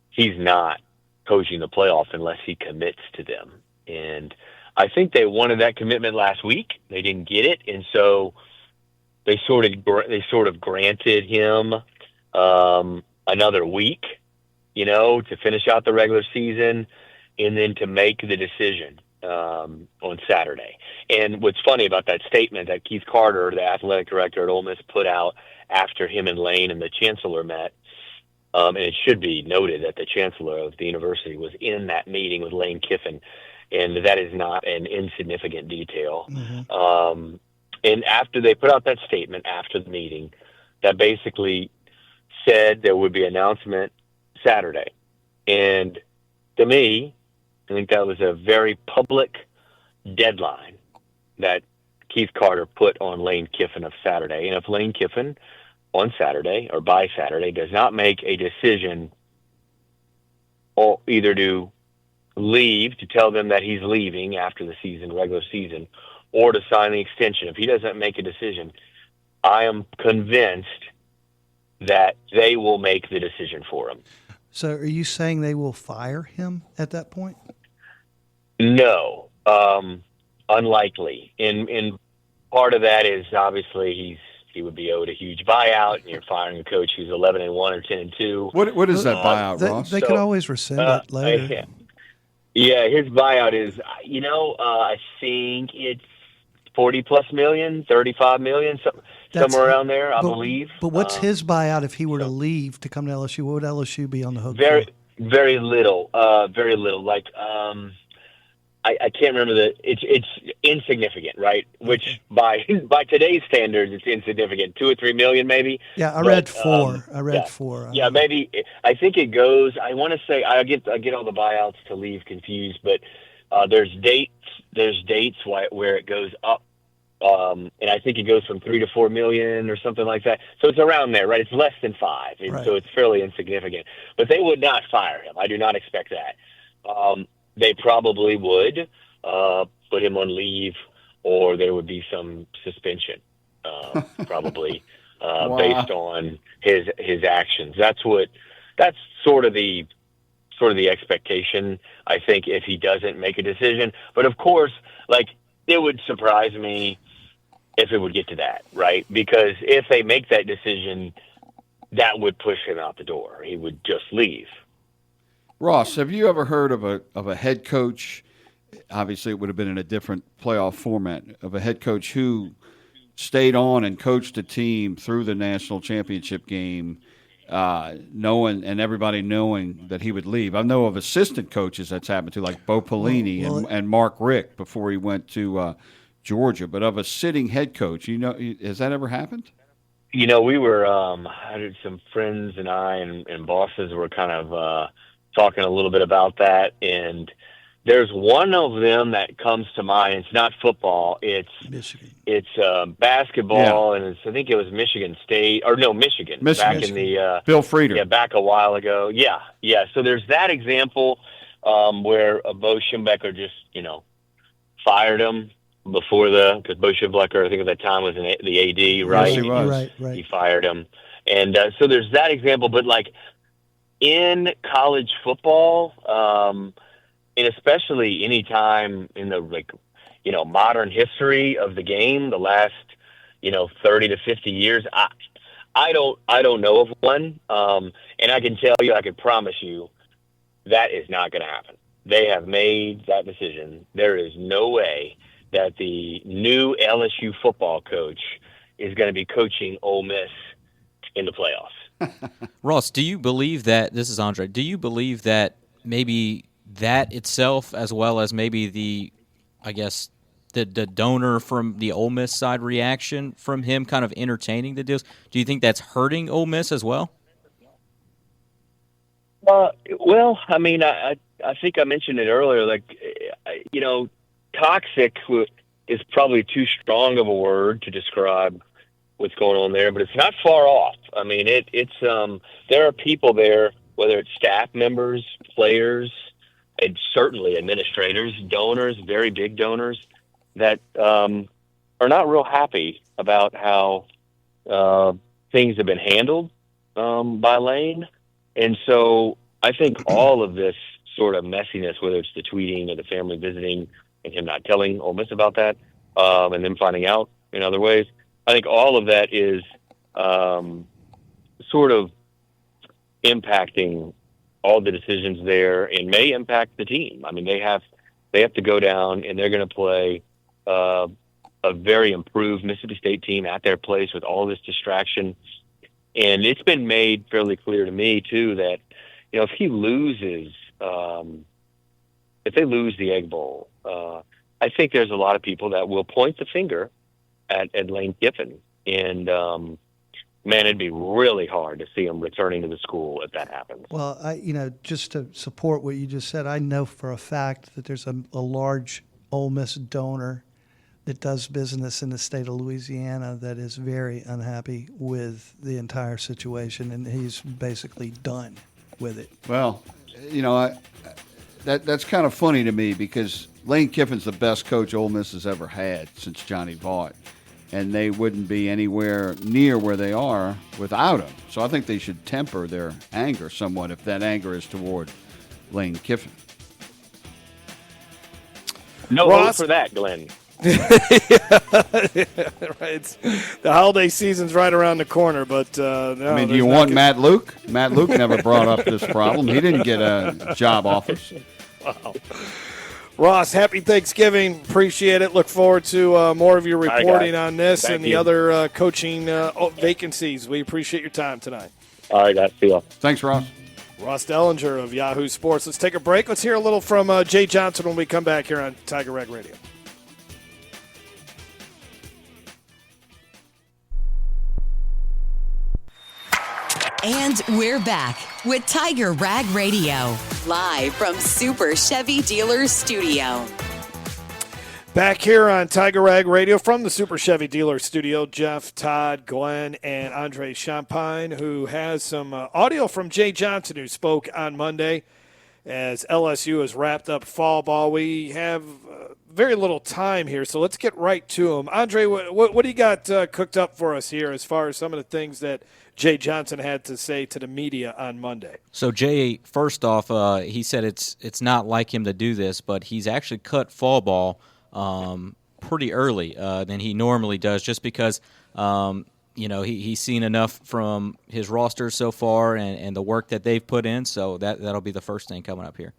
he's not coaching the playoff unless he commits to them. And I think they wanted that commitment last week. They didn't get it, and so they sort of granted him another week, to finish out the regular season and then to make the decision on Saturday. And what's funny about that statement that Keith Carter, the athletic director at Ole Miss, put out after him and Lane and the chancellor met, and it should be noted that the chancellor of the university was in that meeting with Lane Kiffin, and that is not an insignificant detail. Mm-hmm. And after they put out that statement after the meeting, that basically said there would be an announcement Saturday. And to me, I think that was a very public deadline that Keith Carter put on Lane Kiffin of Saturday. And if Lane Kiffin on Saturday or by Saturday does not make a decision or either to leave, to tell them that he's leaving after the season, regular season, or to sign the extension, if he doesn't make a decision, I am convinced that they will make the decision for him. So are you saying they will fire him at that point? No, unlikely. And part of that is obviously he would be owed a huge buyout, and you're firing a coach who's 11-1 or 10-2. What is that buyout, Ross? They could always rescind it later. Yeah, his buyout is, I think it's $40+ million, $35 million, somewhere around there, I believe. But what's his buyout if he were to leave to come to LSU? What would LSU be on the hook for? Very little. Like, I can't remember it's insignificant, right? Which by today's standards, it's insignificant. $2 or $3 million, maybe. Yeah, I read four. Four. Yeah, maybe. I think it goes. I want to say I get all the buyouts to leave confused, but there's dates. There's dates where it goes up, and I think it goes from $3 to $4 million or something like that. So it's around there, right? It's less than $5 million, and so it's fairly insignificant. But they would not fire him. I do not expect that. They probably would put him on leave, or there would be some suspension, probably based on his actions. That's sort of the expectation, I think, if he doesn't make a decision. But of course, like, it would surprise me if it would get to that, right? Because if they make that decision, that would push him out the door. He would just leave. Ross, have you ever heard of a head coach? Obviously, it would have been in a different playoff format, of a head coach who stayed on and coached a team through the national championship game, knowing that he would leave. I know of assistant coaches that's happened to, like Bo Pelini and Mark Richt before he went to Georgia. But of a sitting head coach, has that ever happened? We were some friends and I and bosses were kind of talking a little bit about that, and there's one of them that comes to mind. It's not football. It's Michigan. It's basketball, and I think it was Michigan State, or no, Michigan. Back in the Bill Frieder. Yeah, back a while ago. Yeah. So there's that example where Bo Schembechler just fired him, before because Bo Schembechler, I think at that time was the AD, right? Yes, he was. Right. He fired him. And so there's that example, but like in college football, and especially any time in the modern history of the game, the last 30 to 50 years, I don't know of one, and I can tell you, I can promise you, that is not going to happen. They have made that decision. There is no way that the new LSU football coach is going to be coaching Ole Miss in the playoffs. Ross, do you believe that, this is Andre, do you believe that maybe that itself, as well as maybe the donor from the Ole Miss side reaction from him kind of entertaining the deals, do you think that's hurting Ole Miss as well? Well, I mean, I think I mentioned it earlier, toxic is probably too strong of a word to describe what's going on there, but it's not far off. I mean, there are people there, whether it's staff members, players, and certainly administrators, donors, very big donors, that are not real happy about how things have been handled by Lane. And so I think all of this sort of messiness, whether it's the tweeting or the family visiting and him not telling Ole Miss about that, and then finding out in other ways, I think all of that is sort of impacting all the decisions there and may impact the team. I mean, they have to go down and they're going to play a very improved Mississippi State team at their place with all this distraction. And it's been made fairly clear to me too that, if he loses, if they lose the Egg Bowl, I think there's a lot of people that will point the finger at Lane Kiffin. And, man, it'd be really hard to see him returning to the school if that happens. Well, just to support what you just said, I know for a fact that there's a large Ole Miss donor that does business in the state of Louisiana that is very unhappy with the entire situation, and he's basically done with it. Well, that's kind of funny to me because Lane Kiffin's the best coach Ole Miss has ever had since Johnny Vaught, and they wouldn't be anywhere near where they are without him. So I think they should temper their anger somewhat if that anger is toward Lane Kiffin. No vote for that, Glenn. Right. The holiday season's right around the corner, but no, I mean, do you want Matt Luke? Matt Luke never brought up this problem. He didn't get a job offers. Wow. Ross, happy Thanksgiving. Appreciate it. Look forward to more of your reporting on this and the other coaching vacancies. We appreciate your time tonight. All right, guys. See you. Thanks, Ross. Ross Dellenger of Yahoo Sports. Let's take a break. Let's hear a little from Jay Johnson when we come back here on Tiger Rag Radio. And we're back with Tiger Rag Radio, live from Super Chevy Dealers Studio. Back here on Tiger Rag Radio from the Super Chevy Dealer Studio, Jeff, Todd, Glenn, and Andre Champagne, who has some audio from Jay Johnson, who spoke on Monday as LSU has wrapped up fall ball. We have very little time here, so let's get right to him. Andre, what do you got cooked up for us here as far as some of the things that Jay Johnson had to say to the media on Monday? So Jay, first off, he said it's not like him to do this, but he's actually cut fall ball pretty early than he normally does, just because he's seen enough from his roster so far and the work that they've put in. So that'll be the first thing coming up here.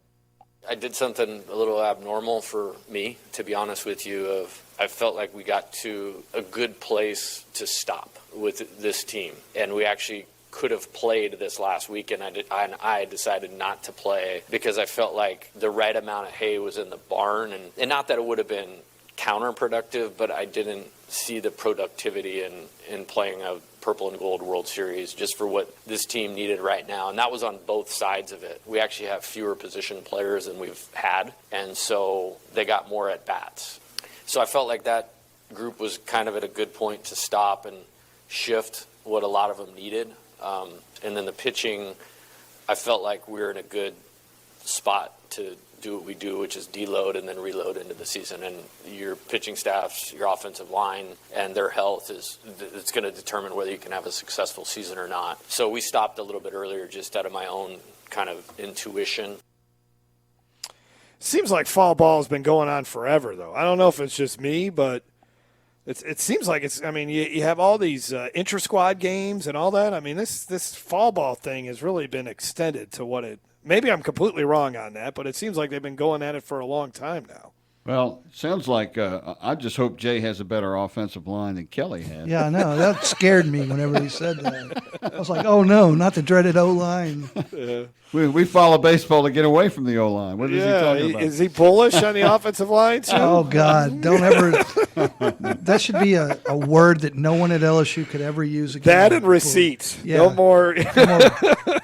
I did something a little abnormal for me, to be honest with you. I felt like we got to a good place to stop with this team, and we actually could have played this last week, and I decided not to play because I felt like the right amount of hay was in the barn, and not that it would have been counterproductive, but I didn't see the productivity in playing a purple and gold World Series just for what this team needed right now. And that was on both sides of it. We actually have fewer position players than we've had, and so they got more at bats. So I felt like that group was kind of at a good point to stop and shift what a lot of them needed. And then the pitching, I felt like we were in a good spot to do what we do, which is deload and then reload into the season. And your pitching staffs, your offensive line, and their health it's going to determine whether you can have a successful season or not. So we stopped a little bit earlier just out of my own kind of intuition. Seems like fall ball has been going on forever, though. I don't know if it's just me, but it seems like it's. I mean, you have all these intra-squad games and all that. I mean, this fall ball thing has really been extended to what it. Maybe I'm completely wrong on that, but it seems like they've been going at it for a long time now. Well, sounds like I just hope Jay has a better offensive line than Kelly has. Yeah, I know. That scared me whenever he said that. I was like, oh, no, not the dreaded O-line. Yeah. We follow baseball to get away from the O-line. What is he talking about? Is he bullish on the offensive line, too? Oh, God. Don't ever – that should be a word that no one at LSU could ever use again. That and receipts. Yeah. No more.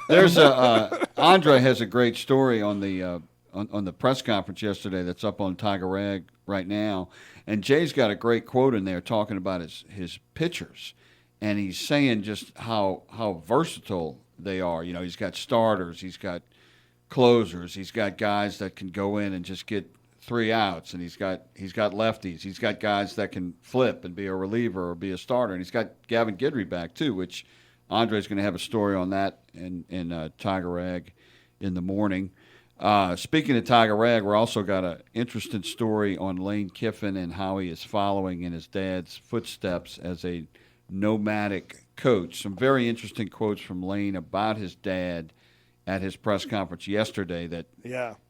There's Andre has a great story on the on the press conference yesterday that's up on Tiger Rag right now. And Jay's got a great quote in there talking about his pitchers. And he's saying just how versatile they are. You know, he's got starters, he's got closers, he's got guys that can go in and just get 3 outs, and he's got lefties, he's got guys that can flip and be a reliever or be a starter, and he's got Gavin Guidry back too, which Andre's going to have a story on that in Tiger Rag in the morning. Speaking of Tiger Rag, we're also got an interesting story on Lane Kiffin and how he is following in his dad's footsteps as a nomadic coach. Some very interesting quotes from Lane about his dad at his press conference yesterday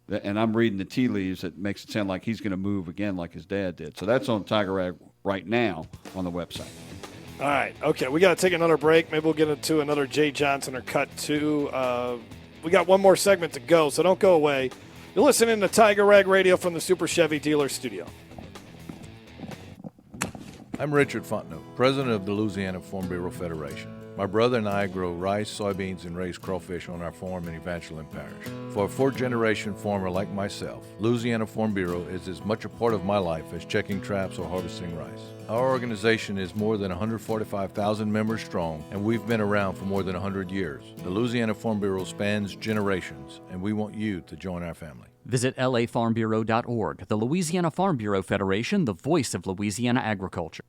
and I'm reading the tea leaves that makes it sound like he's going to move again like his dad did. So that's on Tiger Rag right now on the website. All right. Okay, we got to take another break. Maybe we'll get into another Jay Johnson or cut two. We got one more segment to go, so don't go away. You're listening to Tiger Rag Radio from the Super Chevy Dealer Studio. I'm Richard Fontenot, president of the Louisiana Farm Bureau Federation. My brother and I grow rice, soybeans, and raise crawfish on our farm in Evangeline Parish. For a fourth-generation farmer like myself, Louisiana Farm Bureau is as much a part of my life as checking traps or harvesting rice. Our organization is more than 145,000 members strong, and we've been around for more than 100 years. The Louisiana Farm Bureau spans generations, and we want you to join our family. Visit lafarmbureau.org, the Louisiana Farm Bureau Federation, the voice of Louisiana agriculture.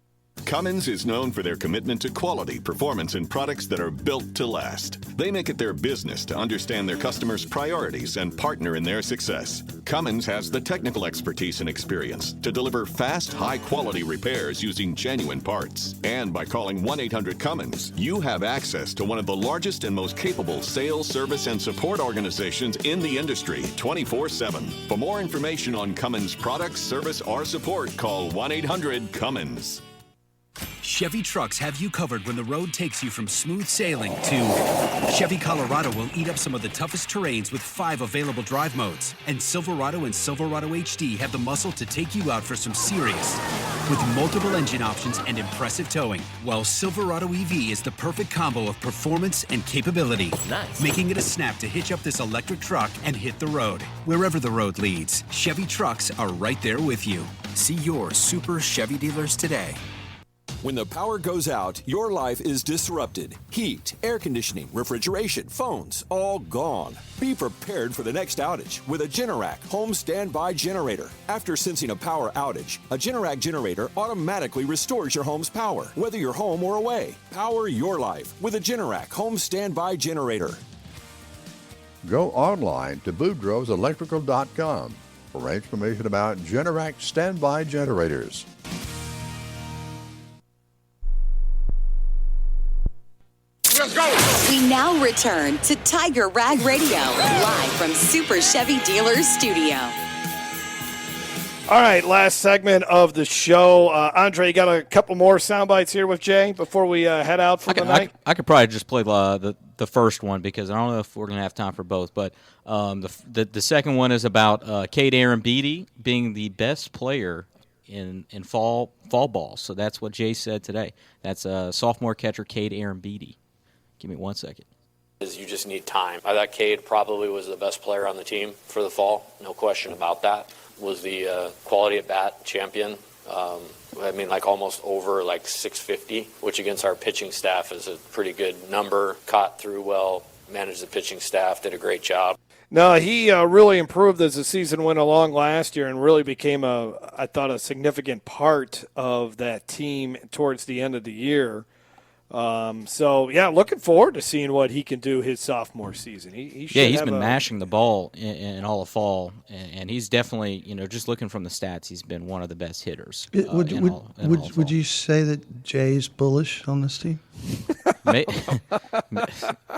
Cummins is known for their commitment to quality, performance, and products that are built to last. They make it their business to understand their customers' priorities and partner in their success. Cummins has the technical expertise and experience to deliver fast, high-quality repairs using genuine parts. And by calling 1-800-CUMMINS, you have access to one of the largest and most capable sales, service, and support organizations in the industry 24/7. For more information on Cummins products, service, or support, call 1-800-CUMMINS. Chevy trucks have you covered when the road takes you from smooth sailing to Chevy Colorado will eat up some of the toughest terrains with 5 available drive modes. And Silverado and Silverado HD have the muscle to take you out for some serious with multiple engine options and impressive towing. While Silverado EV is the perfect combo of performance and capability, making it a snap to hitch up this electric truck and hit the road. Wherever the road leads, Chevy trucks are right there with you. See your Super Chevy dealers today. When the power goes out, your life is disrupted. Heat, air conditioning, refrigeration, phones, all gone. Be prepared for the next outage with a Generac home standby generator. After sensing a power outage, a Generac generator automatically restores your home's power, whether you're home or away. Power your life with a Generac home standby generator. Go online to boudreauxelectrical.com for information about Generac standby generators. Let's go. We now return to Tiger Rag Radio, live from Super Chevy Dealers Studio. All right, last segment of the show. Andre, you got a couple more sound bites here with Jay before we head out for the night? I could probably just play the first one because I don't know if we're going to have time for both. But the second one is about Cade Arambidi being the best player in fall ball. So that's what Jay said today. That's sophomore catcher Cade Arambidi. Give me 1 second. You just need time. I thought Cade probably was the best player on the team for the fall. No question about that. Was the quality at bat champion. Almost over 650, which against our pitching staff is a pretty good number. Caught through well managed the pitching staff, did a great job. No, he really improved as the season went along last year and really became, I thought, a significant part of that team towards the end of the year. Looking forward to seeing what he can do his sophomore season. He's been mashing the ball in all of fall, and he's definitely, just looking from the stats, he's been one of the best hitters. Would you say that Jay's bullish on this team?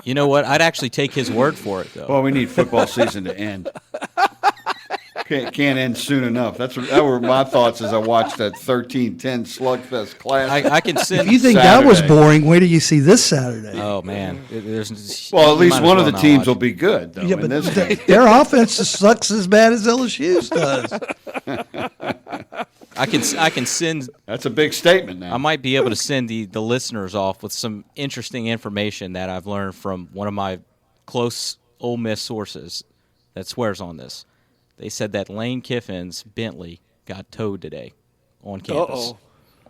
You know what? I'd actually take his word for it, though. Well, we need football season to end. Can't end soon enough. That were my thoughts as I watched that 13-10 slugfest class. I can send. If you think Saturday. that was boring, wait till you see this Saturday. Oh man, at least one of the teams will be good, though. Yeah, but their offense sucks as bad as LSU's does. I can send. That's a big statement now. I might be able to send the listeners off with some interesting information that I've learned from one of my close Ole Miss sources that swears on this. They said that Lane Kiffin's Bentley got towed today on campus. Uh-oh.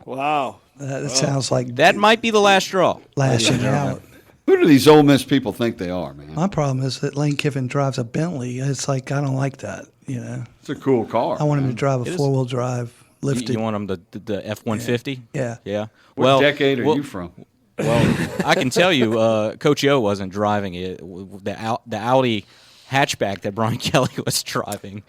Wow. That sounds like that might be the last straw. Lashing out. Who do these Ole Miss people think they are, man? My problem is that Lane Kiffin drives a Bentley. It's like, I don't like that, It's a cool car. I want him to drive a four-wheel drive lifted. You want him the F-150? Yeah. Yeah. What decade are you from? Well, I can tell you, Coach O wasn't driving it. The Audi hatchback that Brian Kelly was driving.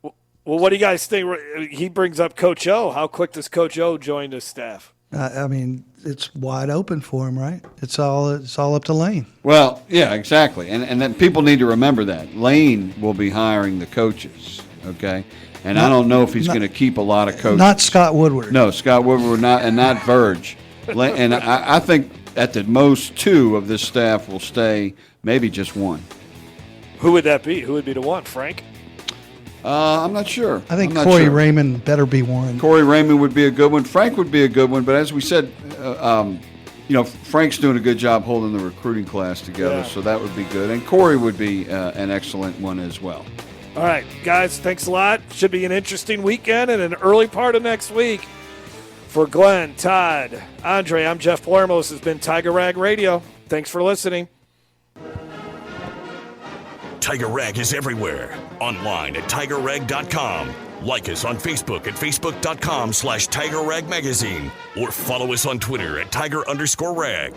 Well, what do you guys think? He brings up Coach O. How quick does Coach O join his staff? I mean, it's wide open for him, right? It's all up to Lane. Well, yeah, exactly. And then people need to remember that. Lane will be hiring the coaches, okay? And I don't know if he's going to keep a lot of coaches. Not Scott Woodward. No, Scott Woodward not Verge. And I think at the most 2 of this staff will stay, maybe just 1. Who would that be? Who would be the one? Frank? I'm not sure. I think Corey Raymond better be one. Corey Raymond would be a good one. Frank would be a good one. But as we said, Frank's doing a good job holding the recruiting class together, so that would be good. And Corey would be an excellent one as well. All right, guys, thanks a lot. Should be an interesting weekend and an early part of next week. For Glenn, Todd, Andre, I'm Jeff Palermo. This has been Tiger Rag Radio. Thanks for listening. Tiger Rag is everywhere. Online at TigerRag.com. Like us on Facebook at Facebook.com/TigerRag Magazine. Or follow us on Twitter at Tiger_Rag.